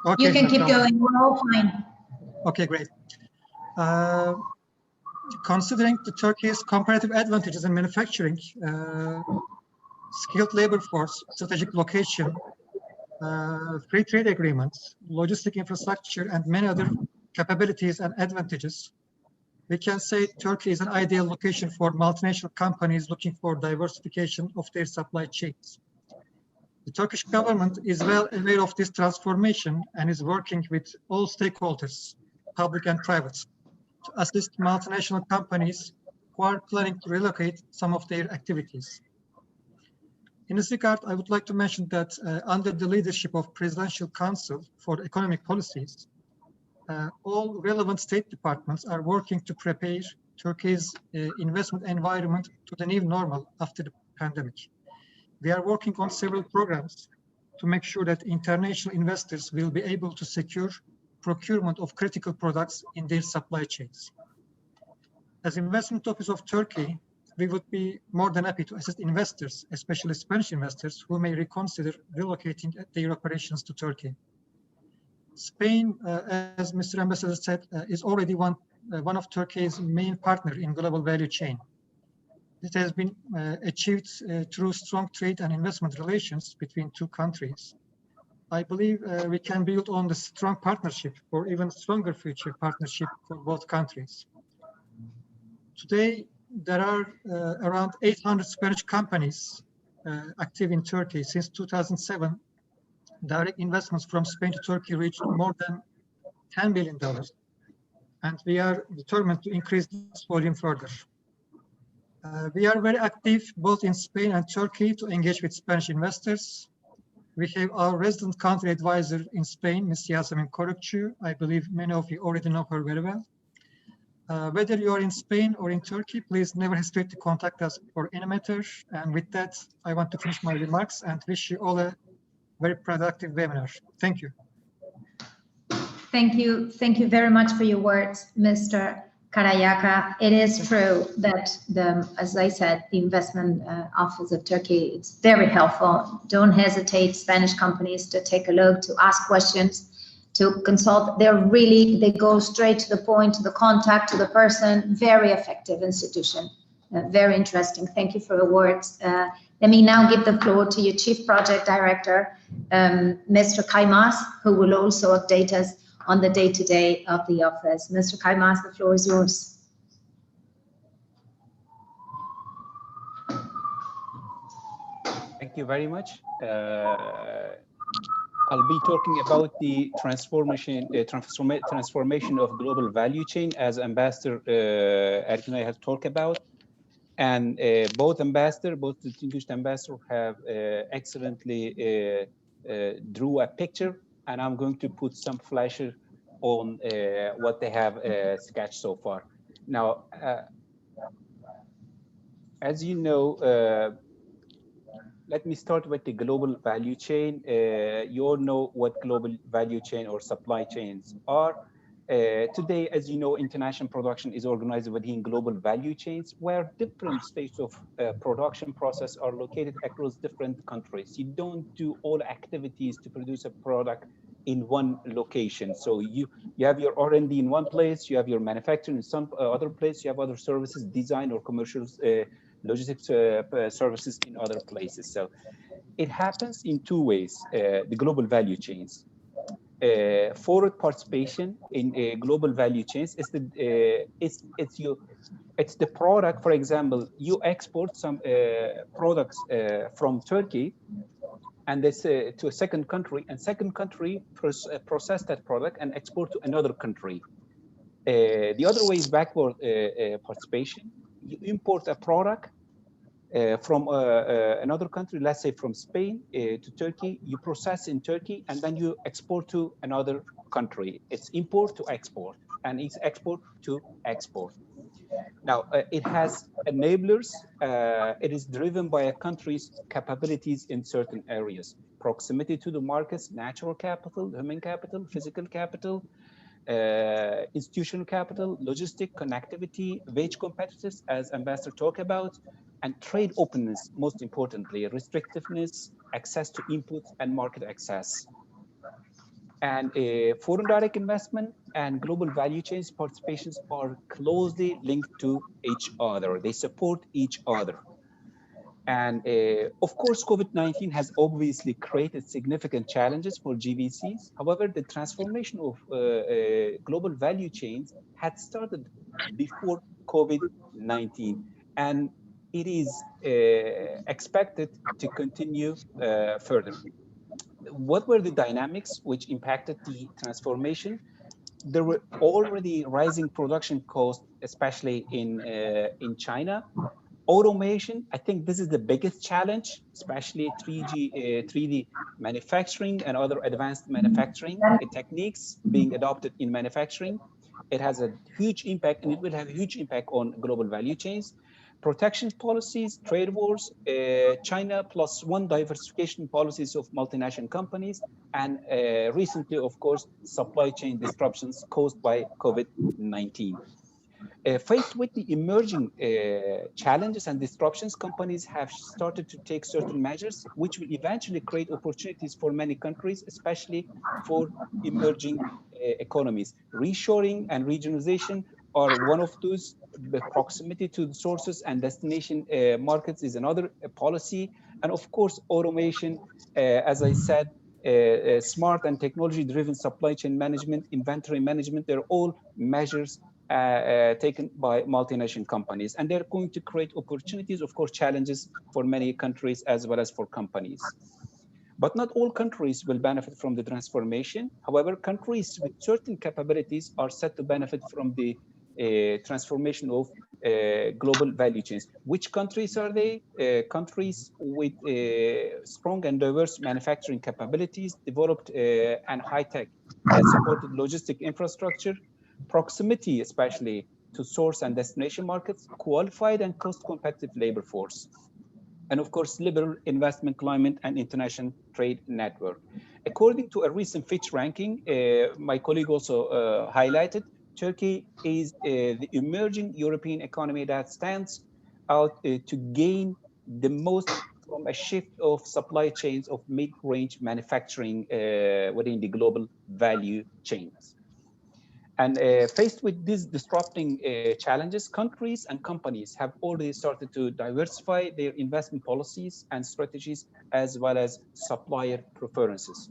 Okay, you can keep going. We're all fine. Okay, great. Considering the Turkey's comparative advantages in manufacturing, skilled labor force, strategic location, free trade agreements, logistic infrastructure, and many other capabilities and advantages, we can say Turkey is an ideal location for multinational companies looking for diversification of their supply chains. The Turkish government is well aware of this transformation and is working with all stakeholders, public and private, to assist multinational companies who are planning to relocate some of their activities. In this regard, I would like to mention that under the leadership of Presidential Council for Economic Policies, all relevant state departments are working to prepare Turkey's investment environment to the new normal after the pandemic. We are working on several programs to make sure that international investors will be able to secure procurement of critical products in their supply chains. As Investment Office of Turkey, we would be more than happy to assist investors, especially Spanish investors, who may reconsider relocating their operations to Turkey. Spain, as Mr. Ambassador said, is already one of Turkey's main partners in global value chain. It has been achieved through strong trade and investment relations between two countries. I believe we can build on the strong partnership for even stronger future partnership for both countries. Today, there are around 800 Spanish companies active in Turkey. Since 2007, direct investments from Spain to Turkey reached more than $10 billion. And we are determined to increase this volume further. We are very active both in Spain and Turkey to engage with Spanish investors. We have our resident country advisor in Spain, Ms. Yasemin Korukçu. I believe many of you already know her very well. Whether you are in Spain or in Turkey, please never hesitate to contact us for any matter. And with that, I want to finish my remarks and wish you all a very productive webinar. Thank you. Thank you. Thank you very much for your words, Mr. Karayaka. It is true that as I said, the Investment Office of Turkey, it's very helpful. Don't hesitate, Spanish companies, to take a look, to ask questions, to consult. They go straight to the point, to the contact, to the person. Very effective institution. Very interesting. Thank you for your words. Let me now give the floor to your Chief Project Director, Mr. Kaymas, who will also update us on the day-to-day of the office. Mr. Kaymas, the floor is yours. Thank you very much. I'll be talking about the transformation of global value chain, as Ambassador Agunai has talked about. And both distinguished ambassadors have excellently drew a picture, and I'm going to put some flasher on what they have sketched so far. Now, as you know, let me start with the global value chain. You all know what global value chain or supply chains are. Today, as you know, international production is organized within global value chains, where different states of production process are located across different countries. You don't do all activities to produce a product in one location. So you have your R&D in one place, you have your manufacturing in some other place, you have other services, design or commercial logistics services in other places. So it happens in two ways, the global value chains. Forward participation in global value chains is it's the product. For example, you export some products from Turkey, and this to a second country, and second country process that product and export to another country. The other way is backward participation. You import a product from another country, let's say from Spain to Turkey, you process in Turkey, and then you export to another country. It's import to export, and it's export to export. Now, it has enablers. It is driven by a country's capabilities in certain areas: proximity to the markets, natural capital, human capital, physical capital, institutional capital, logistic connectivity, wage competitiveness, as Ambassador talked about, and trade openness, most importantly, restrictiveness, access to inputs, and market access. And foreign direct investment and global value chains participations are closely linked to each other. They support each other. And of course, COVID-19 has obviously created significant challenges for GVCs. However, the transformation of global value chains had started before COVID-19, and it is expected to continue further. What were the dynamics which impacted the transformation? There were already rising production costs, especially in China. Automation, I think this is the biggest challenge, especially 3D manufacturing and other advanced manufacturing techniques being adopted in manufacturing. It has a huge impact, and it will have a huge impact on global value chains. Protection policies, trade wars, China +1 diversification policies of multinational companies, and recently, of course, supply chain disruptions caused by COVID-19. Faced with the emerging challenges and disruptions, companies have started to take certain measures which will eventually create opportunities for many countries, especially for emerging economies. Reshoring and regionalization are one of those. The proximity to the sources and destination markets is another policy. And of course, automation, as I said, smart and technology-driven supply chain management, inventory management, they're all measures taken by multinational companies, and they're going to create opportunities, of course, challenges for many countries as well as for companies. But not all countries will benefit from the transformation. However, countries with certain capabilities are set to benefit from the transformation of global value chains. Which countries are they? Countries with strong and diverse manufacturing capabilities, developed and high-tech supported logistic infrastructure, proximity, especially to source and destination markets, qualified and cost-competitive labor force, and of course, liberal investment climate and international trade network. According to a recent Fitch ranking, my colleague also highlighted, Turkey is the emerging European economy that stands out to gain the most from a shift of supply chains of mid-range manufacturing within the global value chains. And faced with these disrupting challenges, countries and companies have already started to diversify their investment policies and strategies, as well as supplier preferences.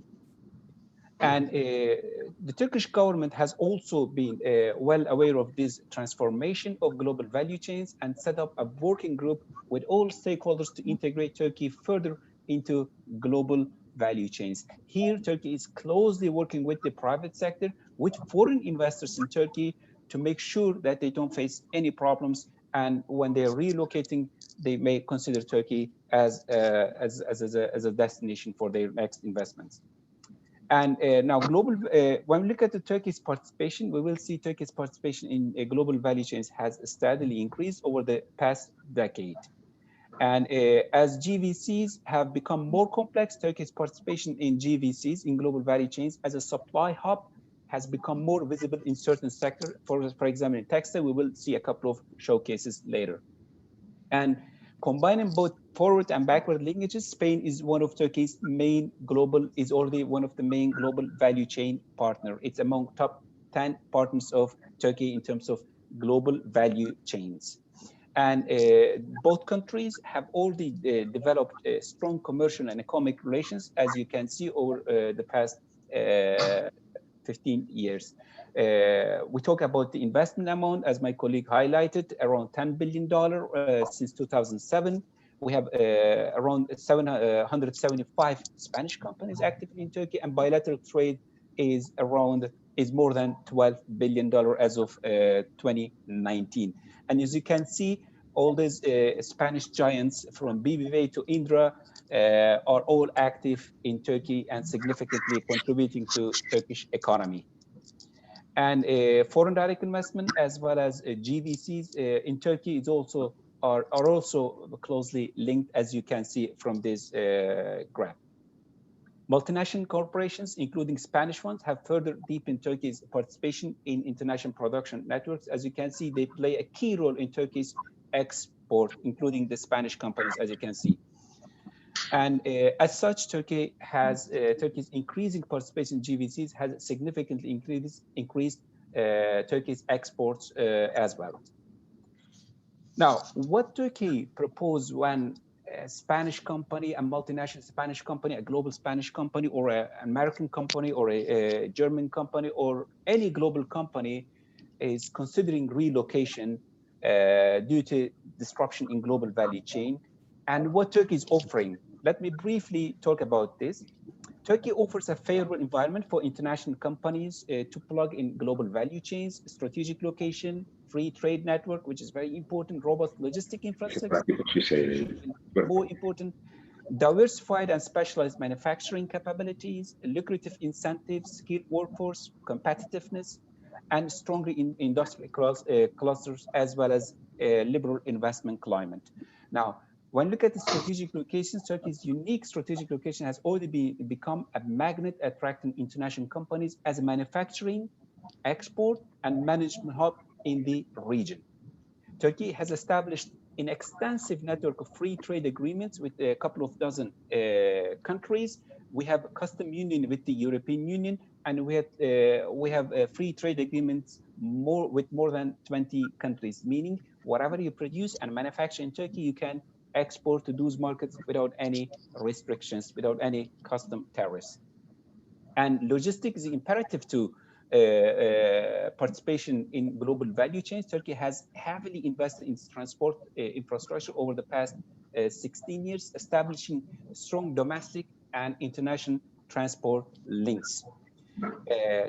And the Turkish government has also been well aware of this transformation of global value chains and set up a working group with all stakeholders to integrate Turkey further into global value chains. Here, Turkey is closely working with the private sector, with foreign investors in Turkey, to make sure that they don't face any problems. And when they're relocating, they may consider Turkey as a destination for their next investments. And now, when we look at the Turkey's participation, we will see Turkey's participation in global value chains has steadily increased over the past decade. And as GVCs have become more complex, Turkey's participation in GVCs, in global value chains, as a supply hub has become more visible in certain sectors. For example, in textile, we will see a couple of showcases later. And combining both forward and backward linkages, Spain is one of Turkey's main global, is already one of the main global value chain partner. It's among top 10 partners of Turkey in terms of global value chains. And both countries have already developed strong commercial and economic relations, as you can see over the past 15 years. We talk about the investment amount, as my colleague highlighted, around $10 billion since 2007. We have around 775 Spanish companies active in Turkey, and bilateral trade is more than $12 billion as of 2019. And as you can see, all these Spanish giants from BBVA to Indra are all active in Turkey and significantly contributing to Turkish economy. And foreign direct investment as well as GVCs in Turkey are also closely linked, as you can see from this graph. Multinational corporations, including Spanish ones, have further deepened Turkey's participation in international production networks. As you can see, they play a key role in Turkey's export, including the Spanish companies, as you can see. And as such, Turkey's increasing participation in GVCs has significantly increased Turkey's exports as well. Now, what Turkey proposed when Spanish company, a multinational Spanish company, a global Spanish company, or an American company, or a German company, or any global company is considering relocation due to disruption in global value chain, and what Turkey is offering. Let me briefly talk about this. Turkey offers a favorable environment for international companies to plug in global value chains, strategic location, free trade network, which is very important, robust logistic infrastructure, more important, diversified and specialized manufacturing capabilities, lucrative incentives, skilled workforce, competitiveness, and stronger industrial clusters, as well as a liberal investment climate. Now, when you look at the strategic locations, Turkey's unique strategic location has already become a magnet attracting international companies as a manufacturing, export, and management hub in the region. Turkey has established an extensive network of free trade agreements with a couple of dozen countries. We have a custom union with the European Union, and we have free trade agreements with more than 20 countries, meaning whatever you produce and manufacture in Turkey, you can export to those markets without any restrictions, without any custom tariffs. And logistics is imperative to participation in global value chains. Turkey has heavily invested in transport infrastructure over the past 16 years, establishing strong domestic and international transport links.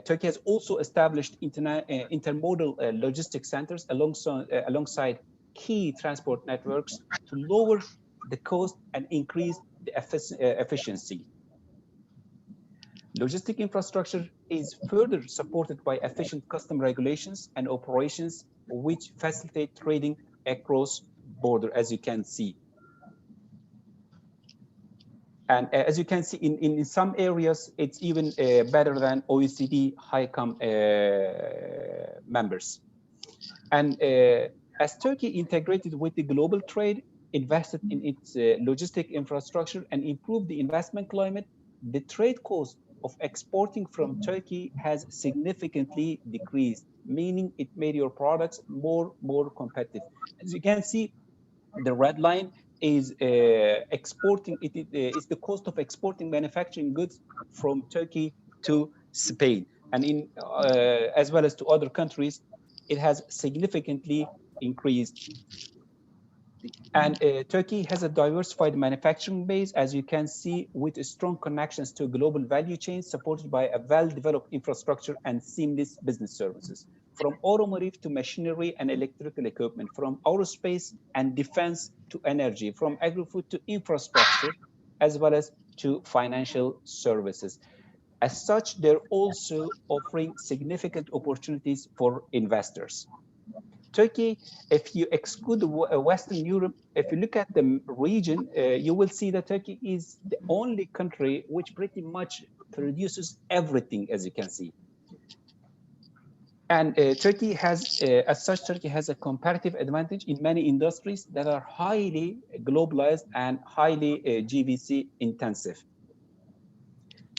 Turkey has also established intermodal logistics centers alongside key transport networks to lower the cost and increase the efficiency. Logistic infrastructure is further supported by efficient custom regulations and operations, which facilitate trading across border, as you can see. And as you can see, in some areas, it's even better than OECD HICOM members. And as Turkey integrated with the global trade, invested in its logistic infrastructure and improved the investment climate, the trade cost of exporting from Turkey has significantly decreased, meaning it made your products more competitive. As you can see, the red line is exporting. It is the cost of exporting manufacturing goods from Turkey to Spain, and in as well as to other countries, it has significantly increased. And Turkey has a diversified manufacturing base, as you can see, with strong connections to global value chains supported by a well-developed infrastructure and seamless business services. From automotive to machinery and electrical equipment, from aerospace and defense to energy, from agri-food to infrastructure, as well as to financial services. As such, they're also offering significant opportunities for investors. Turkey, if you exclude Western Europe, if you look at the region, you will see that Turkey is the only country which pretty much produces everything, as you can see. And Turkey has, as such, Turkey has a comparative advantage in many industries that are highly globalized and highly GVC intensive.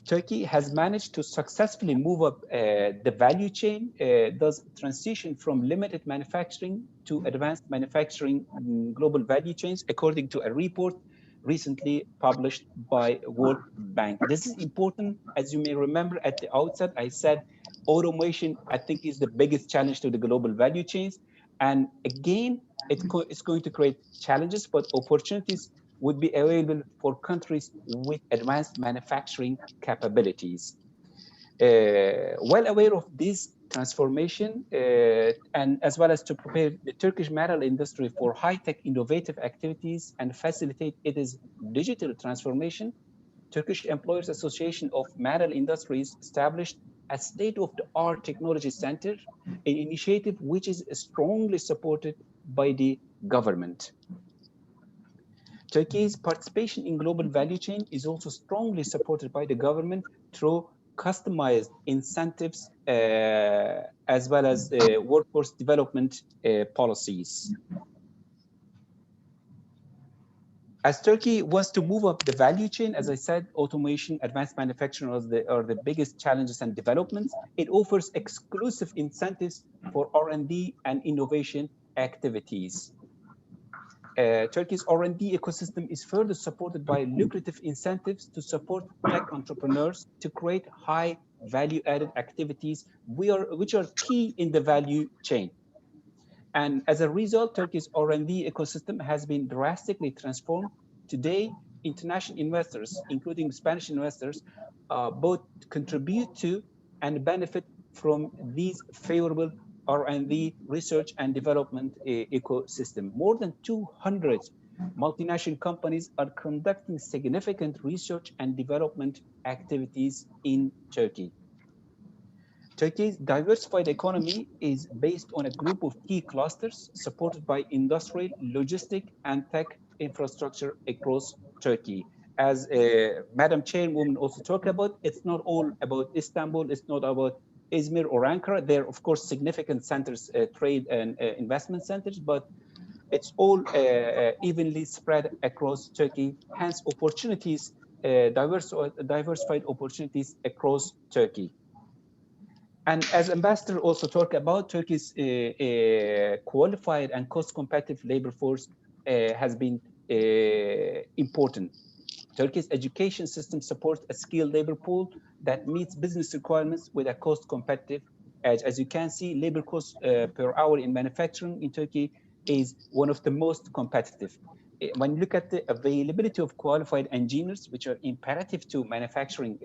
Turkey has managed to successfully move up the value chain, thus transition from limited manufacturing to advanced manufacturing global value chains, according to a report recently published by World Bank. This is important. As you may remember at the outset, I said automation, I think, is the biggest challenge to the global value chains. And again, it's going to create challenges, but opportunities would be available for countries with advanced manufacturing capabilities. Well aware of this transformation, and as well as to prepare the Turkish metal industry for high-tech innovative activities and facilitate its digital transformation, Turkish Employers Association of Metal Industries established a state-of-the-art technology center, an initiative which is strongly supported by the government. Turkey's participation in global value chain is also strongly supported by the government through customized incentives as well as workforce development policies. As Turkey wants to move up the value chain, as I said, automation, advanced manufacturing are the biggest challenges and developments. It offers exclusive incentives for R&D and innovation activities. Turkey's R&D ecosystem is further supported by lucrative incentives to support tech entrepreneurs to create high value-added activities which are key in the value chain. And as a result, Turkey's R&D ecosystem has been drastically transformed. Today, international investors, including Spanish investors, both contribute to and benefit from these favorable R&D research and development ecosystem. More than 200 multinational companies are conducting significant research and development activities in Turkey. Turkey's diversified economy is based on a group of key clusters supported by industrial, logistic, and tech infrastructure across Turkey. As Madam Chairwoman also talked about, it's not all about Istanbul, it's not about Izmir or Ankara. They're, of course, significant centers, trade and investment centers, but it's all evenly spread across Turkey, hence opportunities, diversified opportunities across Turkey. And as Ambassador also talked about, Turkey's qualified and cost-competitive labor force has been important. Turkey's education system supports a skilled labor pool that meets business requirements with a cost-competitive edge. As you can see, labor cost per hour in manufacturing in Turkey is one of the most competitive. When you look at the availability of qualified engineers, which are imperative to manufacturing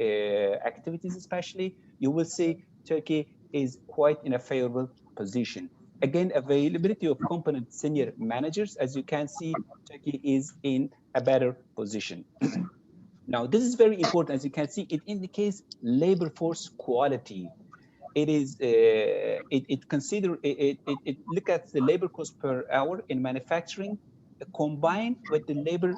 activities especially, you will see Turkey is quite in a favorable position. Again, availability of competent senior managers, as you can see, Turkey is in a better position. Now, this is very important. As you can see, it indicates labor force quality. It is it look at the labor cost per hour in manufacturing combined with the labor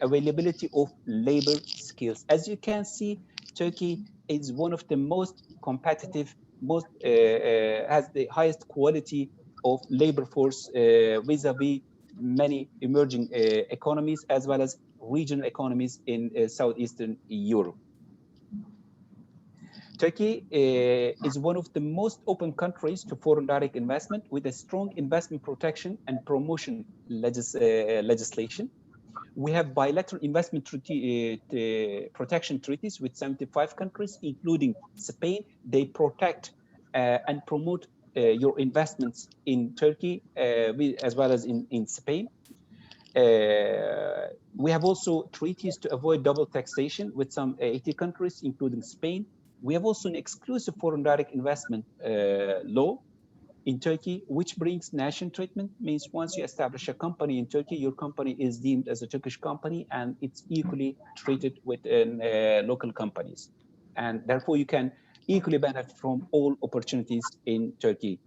availability of labor skills. As you can see, Turkey is one of the most competitive, most has the highest quality of labor force vis-a-vis many emerging economies as well as regional economies in Southeastern Europe. Turkey is one of the most open countries to foreign direct investment with a strong investment protection and promotion legislation. We have bilateral investment protection treaties with 75 countries, including Spain. They protect and promote your investments in Turkey as well as in Spain. We have also treaties to avoid double taxation with some 80 countries, including Spain. We have also an exclusive foreign direct investment law in Turkey, which brings national treatment. Means once you establish a company in Turkey, your company is deemed as a Turkish company and it's equally treated with local companies. And therefore you can equally benefit from all opportunities in Turkey.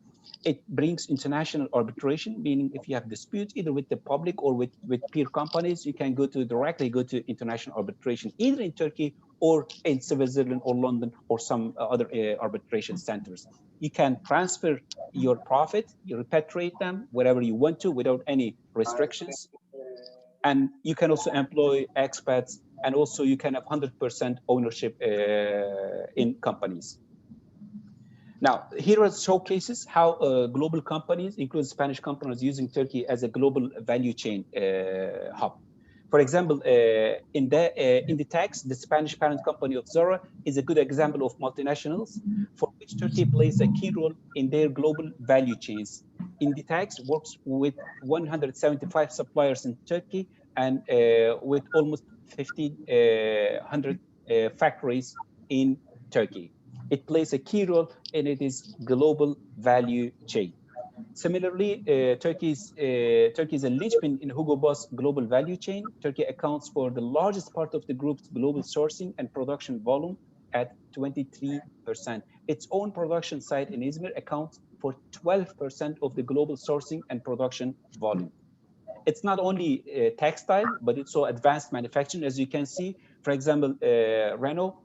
It brings international arbitration, meaning if you have disputes either with the public or with peer companies, you can directly go to international arbitration, either in Turkey or in Switzerland or London or some other arbitration centers. You can transfer your profit, you repatriate them wherever you want to without any restrictions. And you can also employ expats, and also you can have 100% ownership in companies. Now, here are showcases how global companies, including Spanish companies, using Turkey as a global value chain hub. For example, in the tax, the Spanish parent company of Zara is a good example of multinationals for which Turkey plays a key role in their global value chains. Inditex works with 175 suppliers in Turkey and with almost 1,500 factories in Turkey. It plays a key role in its global value chain. Similarly, Turkey is a linchpin in Hugo Boss global value chain. Turkey accounts for the largest part of the group's global sourcing and production volume at 23%. Its own production site in Izmir accounts for 12% of the global sourcing and production volume. It's not only textile, but it's also advanced manufacturing. As you can see, for example, Renault,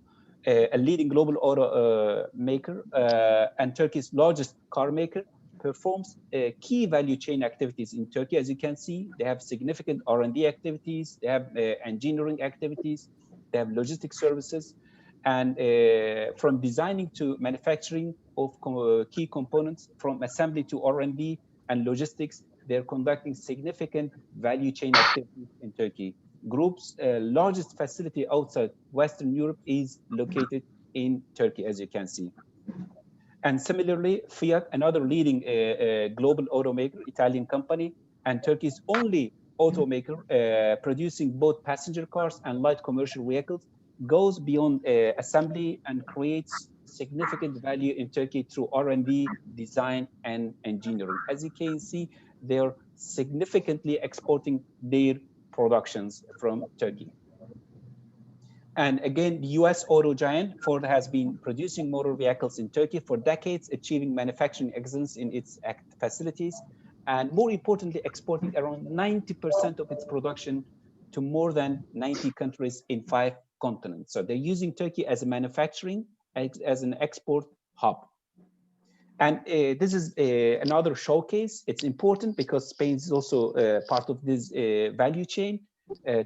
a leading global auto maker and Turkey's largest car maker, performs key value chain activities in Turkey. As you can see, they have significant R&D activities, they have engineering activities, they have logistics services, and from designing to manufacturing of key components, from assembly to R&D and logistics, they're conducting significant value chain activities in Turkey. Group's largest facility outside Western Europe is located in Turkey, as you can see. And similarly, Fiat, another leading global automaker, Italian company, and Turkey's only automaker producing both passenger cars and light commercial vehicles, goes beyond assembly and creates significant value in Turkey through R&D, design, and engineering. As you can see, they're significantly exporting their productions from Turkey. And again, the US auto giant Ford has been producing motor vehicles in Turkey for decades, achieving manufacturing excellence in its facilities, and more importantly, exporting around 90% of its production to more than 90 countries in 5 continents. So they're using Turkey as a manufacturing, as an export hub. And this is another showcase. It's important because Spain is also part of this value chain,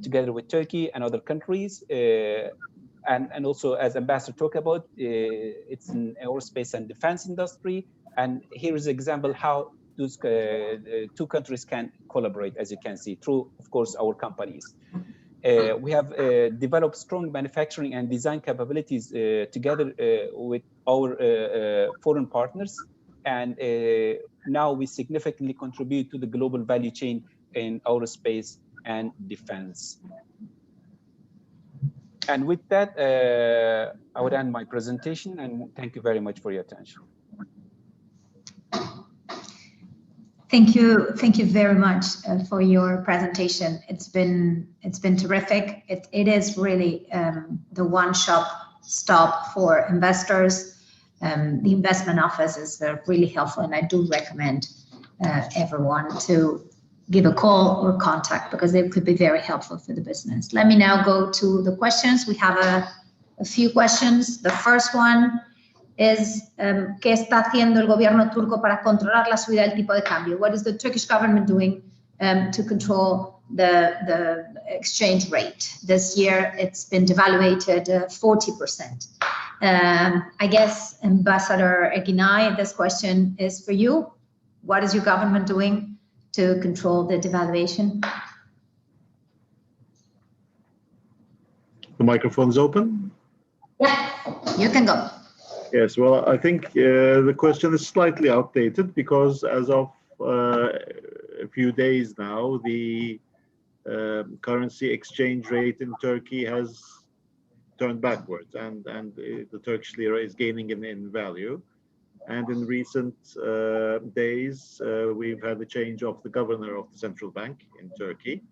together with Turkey and other countries. And also, as Ambassador talked about, it's an aerospace and defense industry. And here is an example how those 2 countries can collaborate, as you can see, through, of course, our companies. We have developed strong manufacturing and design capabilities together with our foreign partners. And now we significantly contribute to the global value chain in aerospace and defense. And with that, I would end my presentation, and thank you very much for your attention. Thank you very much for your presentation. It's been terrific. It is really the one-stop for investors. The investment office is really helpful, and I do recommend everyone to give a call or contact because they could be very helpful for the business. Let me now go to the questions. We have a few questions. The first one is, ¿qué está haciendo el gobierno turco para controlar la subida del tipo de cambio? What is the Turkish government doing to control the exchange rate? This year, it's been devaluated 40%. I guess, Ambassador Agunai, this question is for you. What is your government doing to control the devaluation? The microphone's open? Yeah, you can go. Yes, well, I think the question is slightly outdated because as of a few days now, the currency exchange rate in Turkey has turned backwards, and the Turkish lira is gaining in value. And in recent days, we've had a change of the governor of the central bank in Turkey.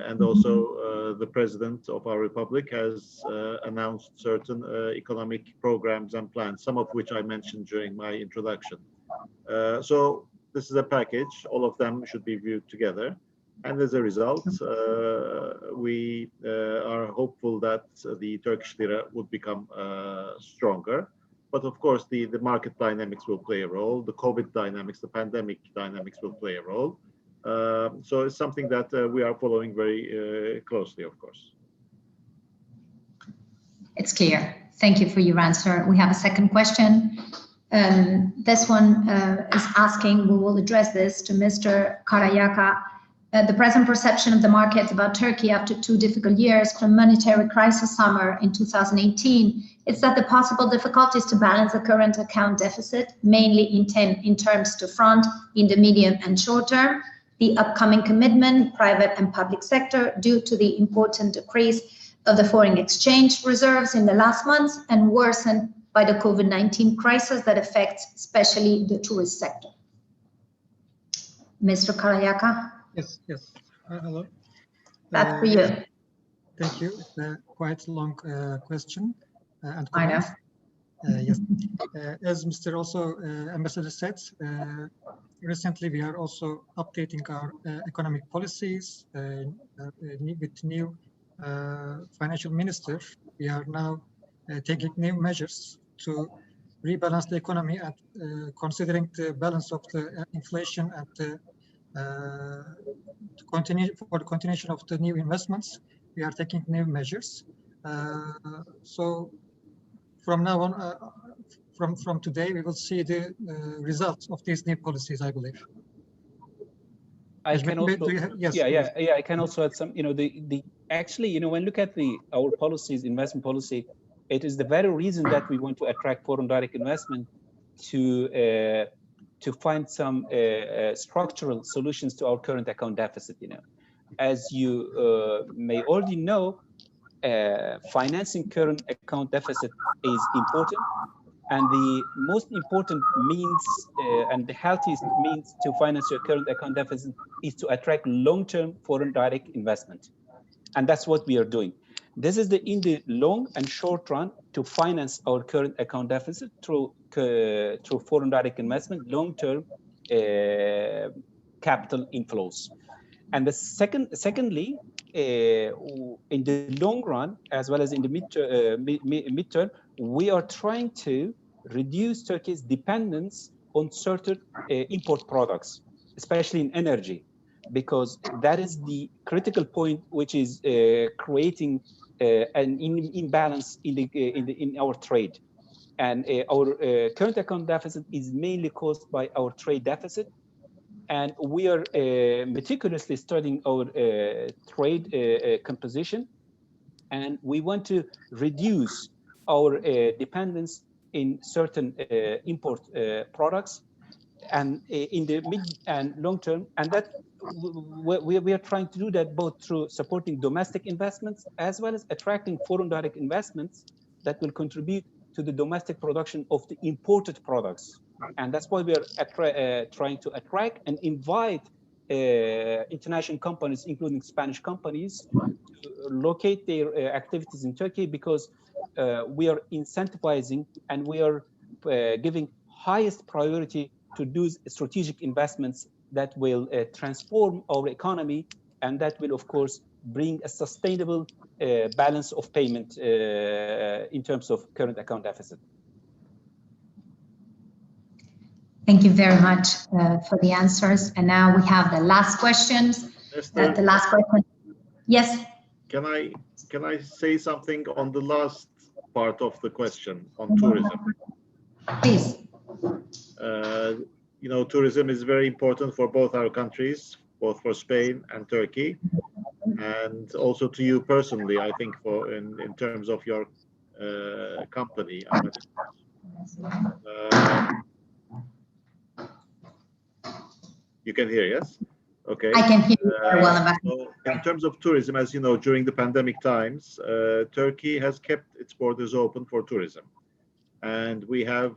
And also the president of our republic has announced certain economic programs and plans, some of which I mentioned during my introduction. So this is a package. All of them should be viewed together. And as a result, we are hopeful that the Turkish lira would become stronger. But of course, the market dynamics will play a role. The COVID dynamics, the pandemic dynamics will play a role. So it's something that we are following very closely, of course. It's clear. Thank you for your answer. We have a second question. This one is asking, we will address this to Mr. Karayaka. The present perception of the market about Turkey after 2 difficult years from monetary crisis summer in 2018 is that the possible difficulties to balance the current account deficit, mainly in terms to front in the medium and short term, the upcoming commitment, private and public sector, due to the important decrease of the foreign exchange reserves in the last months and worsened by the COVID-19 crisis that affects especially the tourist sector. Mr. Karayaka? Yes. Hello. That's for you. Thank you. It's a quite long question. And I know. Yes. As Mr. Ambassador said, recently we are also updating our economic policies with new financial minister. We are now taking new measures to rebalance the economy and considering the balance of the inflation and the continuation of the new investments. We are taking new measures. So from now on, from today, we will see the results of these new policies, I believe. I can also, yes, I can also add some, actually, when look at our policies, investment policy, it is the very reason that we want to attract foreign direct investment to find some structural solutions to our current account deficit. As you may already know, financing current account deficit is important, and the most important means and the healthiest means to finance your current account deficit is to attract long-term foreign direct investment, and that's what we are doing. This is in the long and short run to finance our current account deficit through foreign direct investment, long-term capital inflows. And the secondly, in the long run, as well as in the midterm, we are trying to reduce Turkey's dependence on certain import products, especially in energy, because that is the critical point which is creating an imbalance in our trade. And our current account deficit is mainly caused by our trade deficit. And we are meticulously studying our trade composition, and we want to reduce our dependence in certain import products, and in the mid and long term, and that we are trying to do that both through supporting domestic investments as well as attracting foreign direct investments that will contribute to the domestic production of the imported products. And that's why we are trying to attract and invite international companies, including Spanish companies, to locate their activities in Turkey, because we are incentivizing and we are giving highest priority to those strategic investments that will transform our economy, and that will, of course, bring a sustainable balance of payment in terms of current account deficit. Thank you very much for the answers. And now we have the last questions. The last question. Yes. Can I say something on the last part of the question on tourism? Please. Tourism is very important for both our countries, both for Spain and Turkey, and also to you personally, I think, in terms of your company. You can hear, yes? Okay. I can hear you very well. So in terms of tourism, as you know, during the pandemic times, Turkey has kept its borders open for tourism. And we have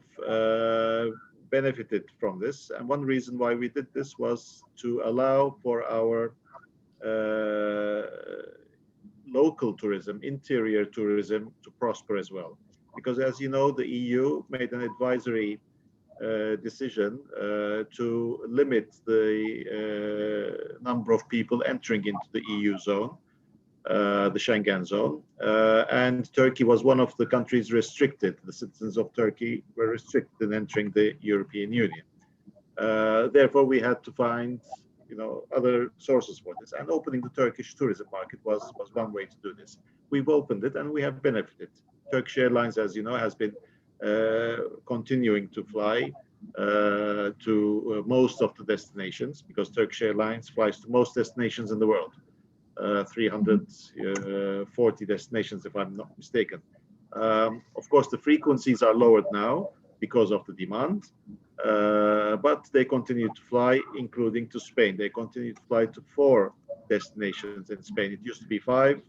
benefited from this. And one reason why we did this was to allow for our local tourism, interior tourism, to prosper as well. Because as you know, the EU made an advisory decision to limit the number of people entering into the EU zone, the Schengen zone, and Turkey was one of the countries restricted. The citizens of Turkey were restricted in entering the European Union. Therefore, we had to find, other sources for this, and opening the Turkish tourism market was one way to do this. We've opened it, and we have benefited. Turkish Airlines, as you know, has been continuing to fly to most of the destinations, because Turkish Airlines flies to most destinations in the world. 340 destinations, if I'm not mistaken. Of course, the frequencies are lowered now because of the demand, but they continue to fly, including to Spain. They continue to fly to 4 destinations in Spain. It used to be 5,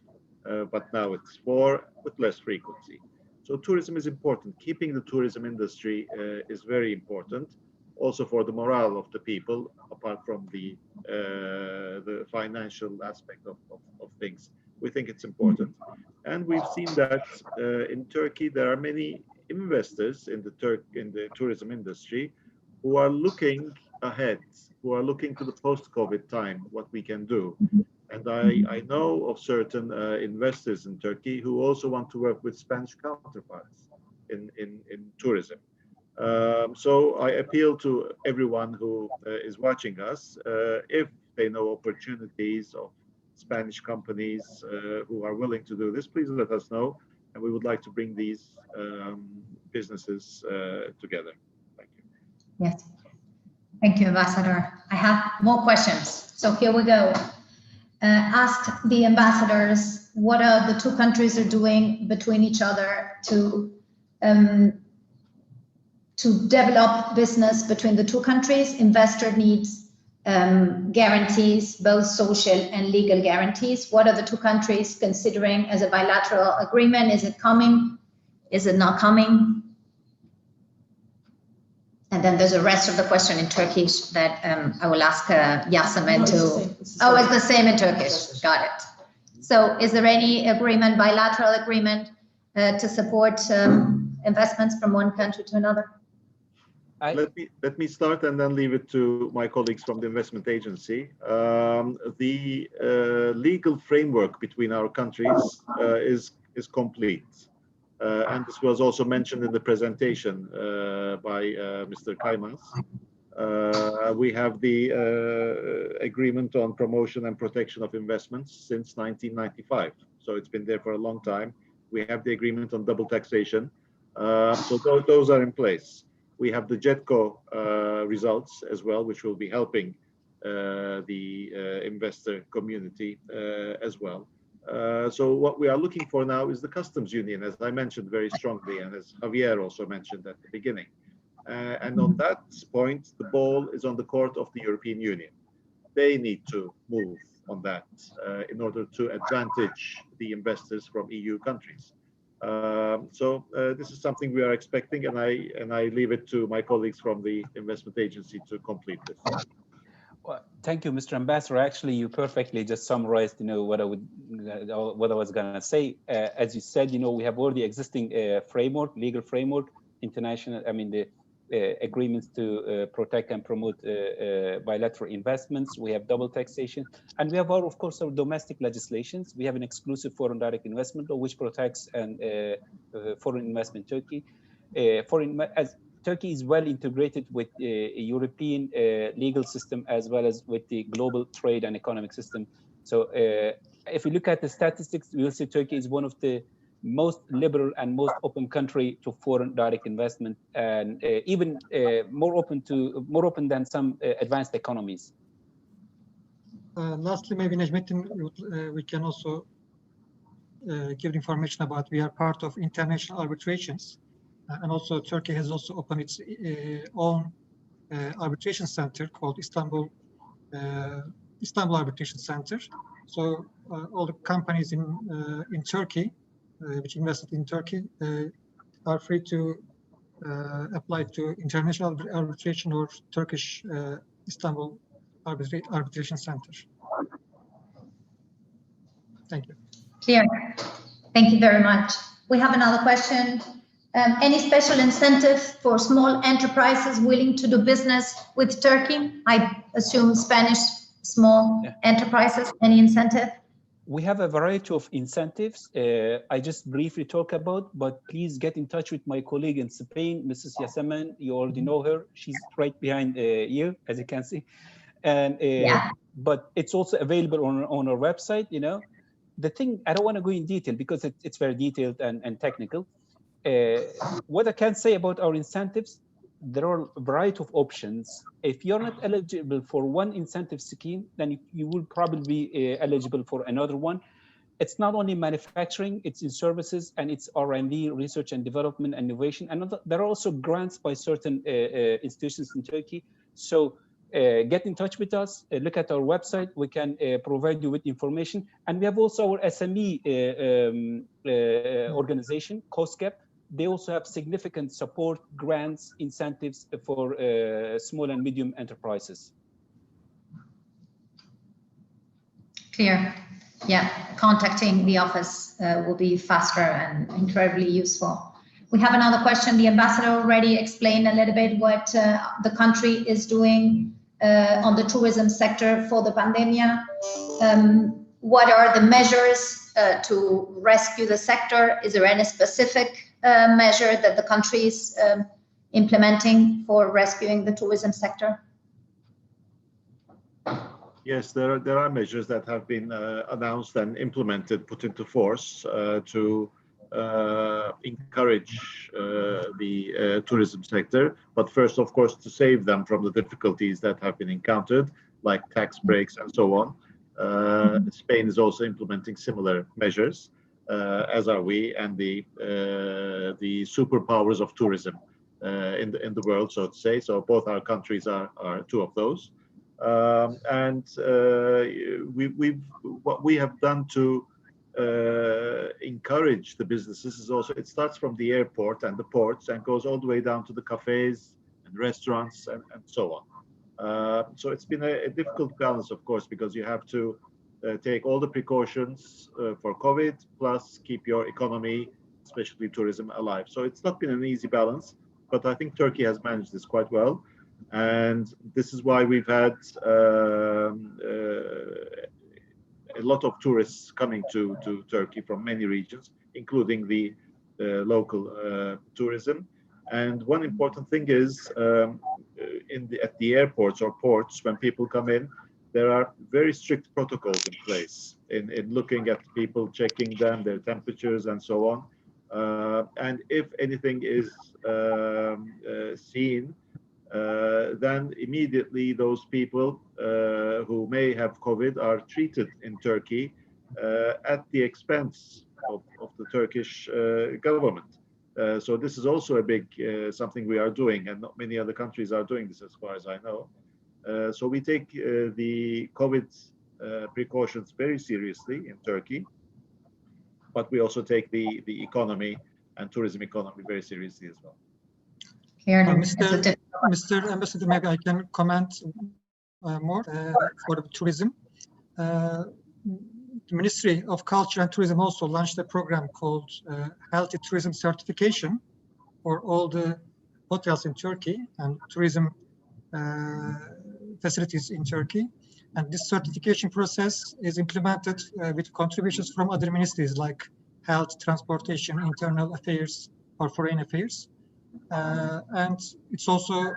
but now it's 4 with less frequency. So tourism is important. Keeping the tourism industry is very important, also for the morale of the people, apart from the financial aspect of things. We think it's important. And we've seen that in Turkey, there are many investors in the tourism industry who are looking ahead, who are looking to the post-COVID time, what we can do. And I know of certain investors in Turkey who also want to work with Spanish counterparts in tourism. So I appeal to everyone who is watching us, if they know opportunities of Spanish companies who are willing to do this, please let us know. And we would like to bring these businesses together. Thank you. Yes. Thank you, Ambassador. I have more questions. So here we go. Asked the ambassadors what are the two countries are doing between each other to develop business between the two countries. Investor needs guarantees, both social and legal guarantees. What are the two countries considering as a bilateral agreement? Is it coming? Is it not coming? And then there's the rest of the question in Turkish that I will ask Yasemin to. Oh, it's the same in Turkish. Got it. So is there any agreement, bilateral agreement to support investments from one country to another? Let me start and then leave it to my colleagues from the investment agency. The legal framework between our countries is complete. And this was also mentioned in the presentation by Mr. Kaymaz. We have the agreement on promotion and protection of investments since 1995. So it's been there for a long time. We have the agreement on double taxation. So those are in place. We have the JETCO results as well, which will be helping the investor community as well. So what we are looking for now is the customs union, as I mentioned very strongly, and as Javier also mentioned at the beginning. And on that point, the ball is on the court of the European Union. They need to move on that in order to advantage the investors from EU countries. So this is something we are expecting, and I leave it to my colleagues from the investment agency to complete this. Well, thank you, Mr. Ambassador. Actually, you perfectly just summarized, what I was gonna say. As you said, we have already existing framework, legal framework, international. I mean, the agreements to protect and promote bilateral investments. We have double taxation, and we have, of course, our domestic legislations. We have an exclusive foreign direct investment law which protects foreign investment in Turkey. As Turkey is well integrated with a European legal system as well as with the global trade and economic system. So if we look at the statistics, we will see Turkey is one of the most liberal and most open country to foreign direct investment, and even more open than some advanced economies. Lastly, maybe Necmettin, we can also give information about we are part of international arbitrations. And also Turkey has also opened its own arbitration center called Istanbul Arbitration Center. So all the companies in Turkey which invested in Turkey are free to apply to international arbitration or Turkish Istanbul Arbitration Center. Thank you. Clear. Thank you very much. We have another question. Any special incentive for small enterprises willing to do business with Turkey? I assume Spanish small enterprises, any incentive? We have a variety of incentives. I just briefly talk about, but please get in touch with my colleague in Spain, Mrs. Yasemin. You already know her. She's right behind you, as you can see. And but it's also available on our website. The thing, I don't want to go in detail because it's very detailed and technical. What I can say about our incentives, there are a variety of options. If you're not eligible for one incentive scheme, then you will probably be eligible for another one. It's not only manufacturing, it's in services, and it's R&D, research and development, and innovation. And there are also grants by certain institutions in Turkey. So get in touch with us, look at our website. We can provide you with information. And we have also our SME organization, COSGAP. They also have significant support, grants, incentives for small and medium enterprises. Clear. Yeah, contacting the office will be faster and incredibly useful. We have another question. The ambassador already explained a little bit what the country is doing on the tourism sector for the pandemic. What are the measures to rescue the sector? Is there any specific measure that the country is implementing for rescuing the tourism sector? Yes, there are measures that have been announced and implemented, put into force to encourage the tourism sector. But first, of course, to save them from the difficulties that have been encountered. like tax breaks and so on. Spain is also implementing similar measures, as are we, and the superpowers of tourism in the world, so to say. So both our countries are two of those. What we have done to encourage the businesses is also, it starts from the airport and the ports and goes all the way down to the cafes and restaurants and so on. So it's been a difficult balance, of course, because you have to take all the precautions for COVID, plus keep your economy, especially tourism, alive. So it's not been an easy balance, but I think Turkey has managed this quite well. And this is why we've had a lot of tourists coming to Turkey from many regions, including the local tourism. And one important thing is at the airports or ports, when people come in, there are very strict protocols in place in looking at people, checking them, their temperatures and so on. And if anything is seen, then immediately those people who may have COVID are treated in Turkey at the expense of the Turkish government. So this is also a big something we are doing, and not many other countries are doing this, as far as I know. So we take the COVID precautions very seriously in Turkey, but we also take the economy and tourism economy very seriously as well. Mr. Ambassador, maybe I can comment more for the tourism. The Ministry of Culture and Tourism also launched a program called Healthy Tourism Certification for all the hotels in Turkey and tourism facilities in Turkey. And this certification process is implemented with contributions from other ministries like Health, Transportation, Internal Affairs, or Foreign Affairs. And it's also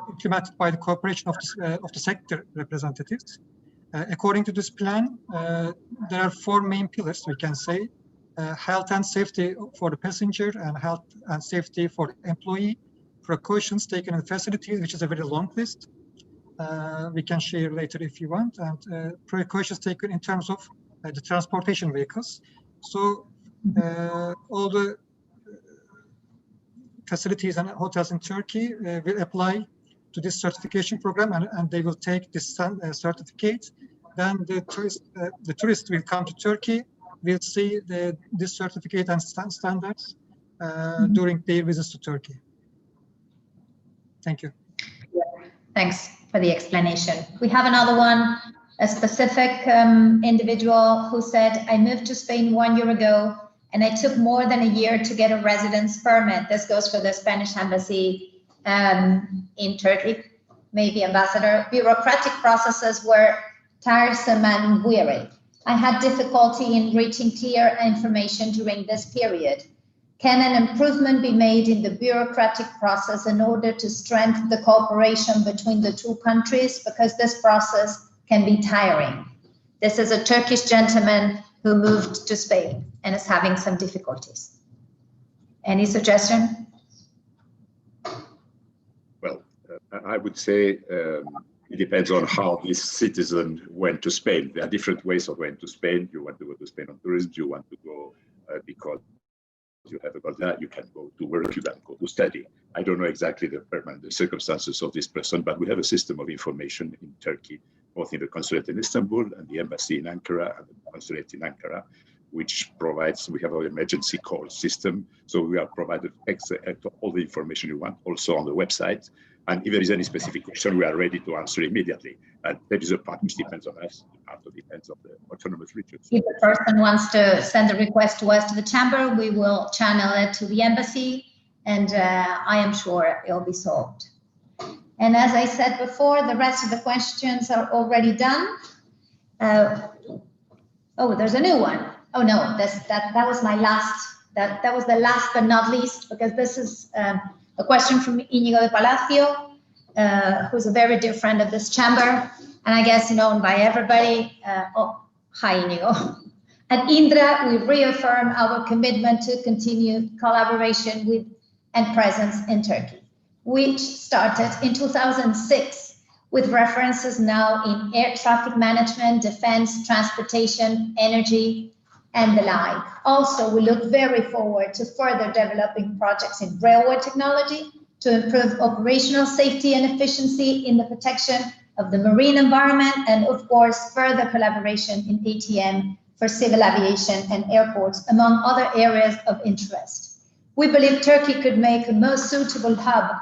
implemented by the cooperation of the sector representatives. According to this plan, there are four main pillars, we can say. Health and safety for the passenger, and health and safety for the employee, precautions taken in the facilities, which is a very long list. We can share later if you want, and precautions taken in terms of the transportation vehicles. So all the facilities and hotels in Turkey will apply to this certification program, and they will take this certificate. Then the tourist will come to Turkey, will see this certificate and standards during their visits to Turkey. Thank you. Thanks for the explanation. We have another one, a specific individual who said, I moved to Spain 1 year ago, and I took more than a year to get a residence permit. This goes for the Spanish embassy in Turkey, maybe ambassador. Bureaucratic processes were tiresome and weary. I had difficulty in reaching clear information during this period. Can an improvement be made in the bureaucratic process in order to strengthen the cooperation between the two countries? Because this process can be tiring. This is a Turkish gentleman who moved to Spain and is having some difficulties. Any suggestion? Well, I would say it depends on how this citizen went to Spain. There are different ways of going to Spain. You want to go to Spain on tourism, you want to go because you have about that, you can go to work, you can go to study. I don't know exactly the circumstances of this person, but we have a system of information in Turkey, both in the consulate in Istanbul and the embassy in Ankara and the consulate in Ankara, which provides, we have an emergency call system. So we are provided all the information you want, also on the website. And if there is any specific question, we are ready to answer immediately. And that is a part which depends on us, the part that depends on the autonomous regions. If the person wants to send a request to us to the chamber, we will channel it to the embassy, and I am sure it will be solved. And as I said before, the rest of the questions are already done. Oh, there's a new one. Oh no, that was my last. That was the last but not least, because this is a question from Íñigo de Palacio, who's a very dear friend of this chamber, and I guess known by everybody. Oh, hi Íñigo. At Indra, we reaffirm our commitment to continue collaboration with and presence in Turkey, which started in 2006 with references now in air traffic management, defense, transportation, energy, and the like. Also, we look very forward to further developing projects in railway technology to improve operational safety and efficiency in the protection of the marine environment, and of course, further collaboration in ATM for civil aviation and airports, among other areas of interest. We believe Turkey could make a most suitable hub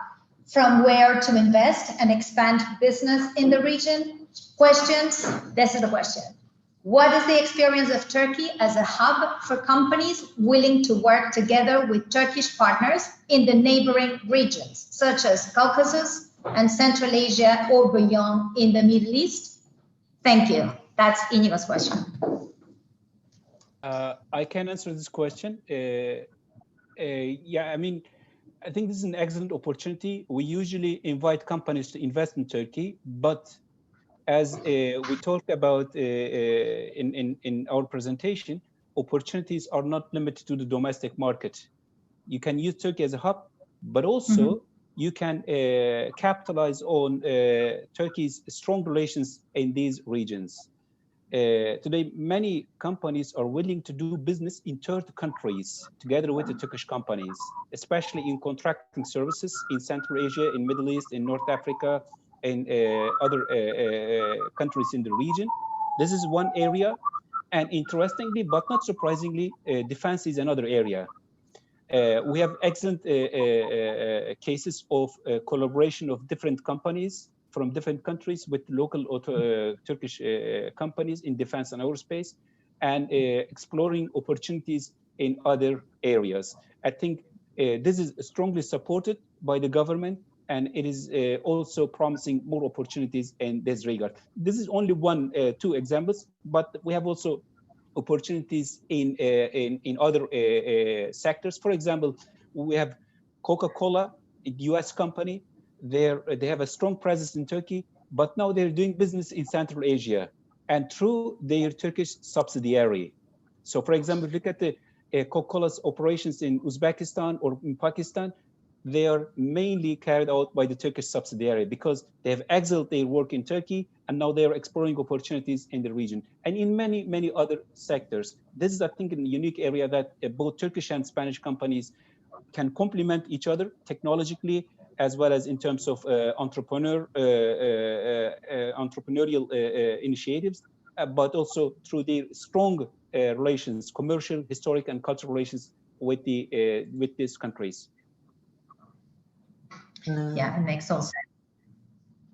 from where to invest and expand business in the region. Questions? This is the question. What is the experience of Turkey as a hub for companies willing to work together with Turkish partners in the neighboring regions, such as Caucasus and Central Asia or beyond in the Middle East? Thank you. That's Inigo's question. I can answer this question. Yeah, I mean, I think this is an excellent opportunity. We usually invite companies to invest in Turkey, but as we talked about in our presentation, opportunities are not limited to the domestic market. You can use Turkey as a hub, but also you can capitalize on Turkey's strong relations in these regions. Today, many companies are willing to do business in third countries together with the Turkish companies, especially in contracting services in Central Asia, in Middle East, in North Africa, and other countries in the region. This is one area. And interestingly, but not surprisingly, defense is another area. We have excellent cases of collaboration of different companies from different countries with local Turkish companies in defense and aerospace, and exploring opportunities in other areas. I think this is strongly supported by the government, and it is also promising more opportunities in this regard. This is only two examples, but we have also opportunities in other sectors. For example, we have Coca-Cola, a US company. They have a strong presence in Turkey, but now they're doing business in Central Asia and through their Turkish subsidiary. So for example, look at the Coca-Cola's operations in Uzbekistan or in Pakistan. They are mainly carried out by the Turkish subsidiary because they have excelled their work in Turkey, and now they are exploring opportunities in the region and in many, many other sectors. This is, I think, a unique area that both Turkish and Spanish companies can complement each other technologically, as well as in terms of entrepreneurial initiatives, but also through their strong relations, commercial, historic, and cultural relations with these countries. Yeah, it makes all sense.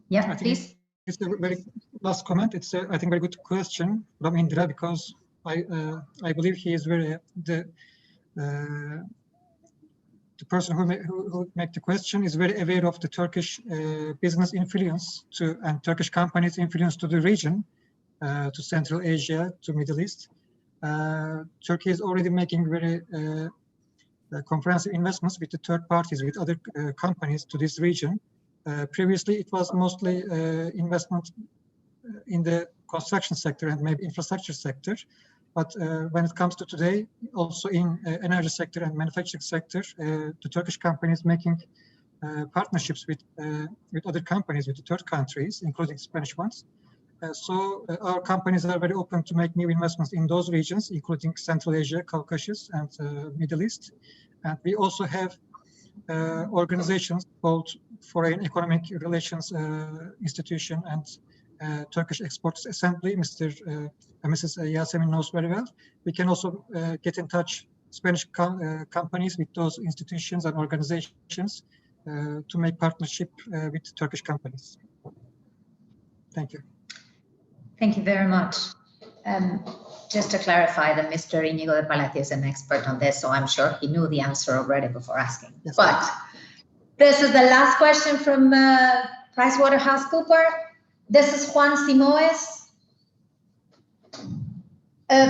Yeah, please. It's a very last comment. It's I think very good question from Indra, because I believe he is very the person who make the question is very aware of the Turkish business influence and Turkish companies' influence to the region, to Central Asia, to Middle East. Turkey is already making very comprehensive investments with the third parties, with other companies to this region. Previously, it was mostly investment in the construction sector and maybe infrastructure sector. But when it comes to today, also in energy sector and manufacturing sector, the Turkish companies making partnerships with other companies, with the third countries, including Spanish ones. So our companies are very open to make new investments in those regions, including Central Asia, Caucasus, and Middle East. And we also have organizations called Foreign Economic Relations Institution and Turkish Exporters Assembly. Mrs. Yasemin knows very well. We can also get in touch Spanish companies with those institutions and organizations to make partnership with Turkish companies. Thank you. Thank you very much. Just to clarify that Mr. Íñigo de Palacio is an expert on this, so I'm sure he knew the answer already before asking. Yes, but this is the last question from PricewaterhouseCoopers. This is Juan Simoes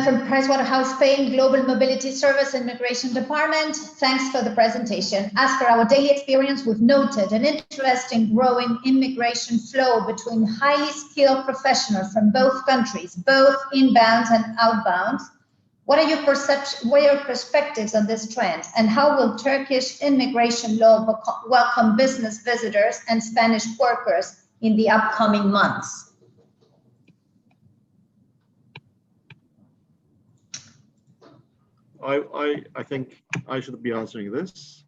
from Pricewaterhouse Spain Global Mobility Service and Migration Department. Thanks for the presentation. As per our daily experience, we've noted an interesting growing immigration flow between highly skilled professionals from both countries, both inbound and outbound. What are your perspectives on this trend, and how will Turkish immigration law welcome business visitors and Spanish workers in the upcoming months? I think I should be answering this.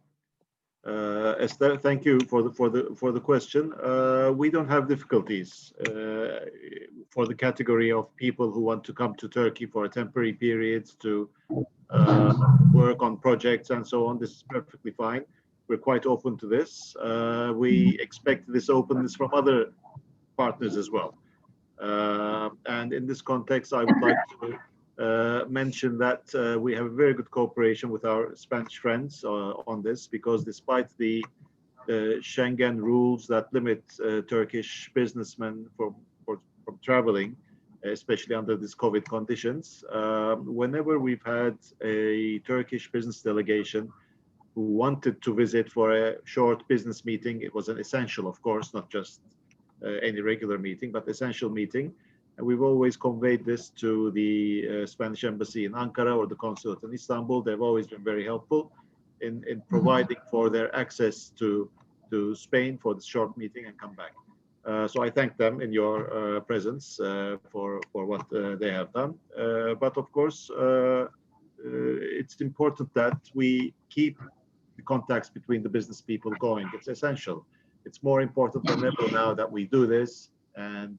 Esther, thank you for the question. We don't have difficulties for the category of people who want to come to Turkey for a temporary period to work on projects and so on. This is perfectly fine. We're quite open to this. We expect this openness from other partners as well. And in this context, I would like to mention that we have a very good cooperation with our Spanish friends on this, because despite the Schengen rules that limit Turkish businessmen from traveling, especially under these COVID conditions, whenever we've had a Turkish business delegation who wanted to visit for a short business meeting, it was an essential, of course, not just any regular meeting, but essential meeting. And we've always conveyed this to the Spanish embassy in Ankara or the consulate in Istanbul. They've always been very helpful in providing for their access to Spain for the short meeting and come back. So I thank them in your presence for what they have done. But of course, it's important that we keep the contacts between the business people going. It's essential. It's more important than ever now that we do this and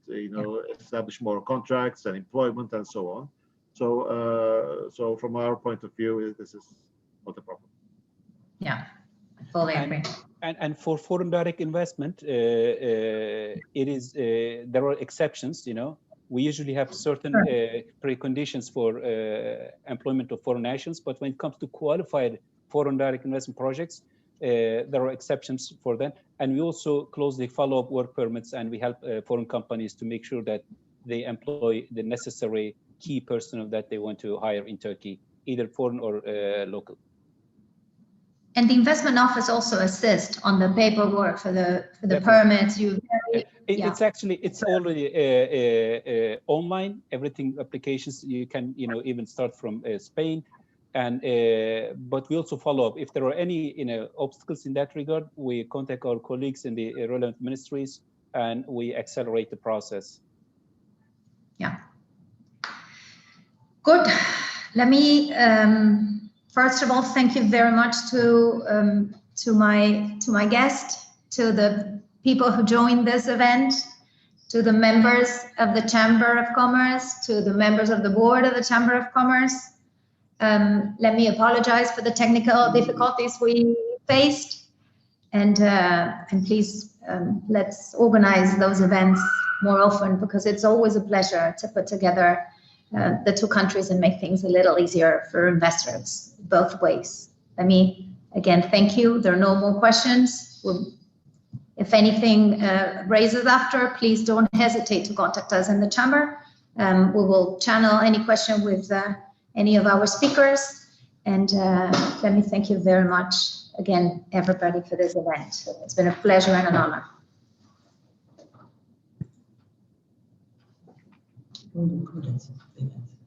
establish more contracts and employment and so on. So from our point of view, this is not a problem. Yeah, I fully agree. And for foreign direct investment, it is there are exceptions. We usually have certain preconditions for employment of foreign nationals, but when it comes to qualified foreign direct investment projects, there are exceptions for them. And we also closely follow up work permits, and we help foreign companies to make sure that they employ the necessary key personnel that they want to hire in Turkey, either foreign or local. And the investment office also assists on the paperwork for the permits. It's already online. Everything applications you can even start from Spain. And but we also follow up if there are any obstacles in that regard. We contact our colleagues in the relevant ministries and we accelerate the process. Yeah. Good. Let me first of all thank you very much to my guest, to the people who joined this event, to the members of the Chamber of Commerce, to the members of the board of the Chamber of Commerce. Let me apologize for the technical difficulties we faced, and please let's organize those events more often, because it's always a pleasure to put together the two countries and make things a little easier for investors both ways. Let me again thank you. There are no more questions. If anything raises after, please don't hesitate to contact us in the chamber. We will channel any question with any of our speakers. And let me thank you very much again, everybody, for this event. It's been a pleasure and an honor.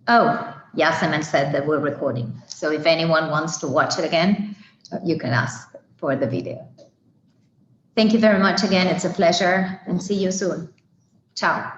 Oh, Yasemin said that we're recording. So if anyone wants to watch it again, you can ask for the video. Thank you very much again. It's a pleasure, and see you soon. Ciao.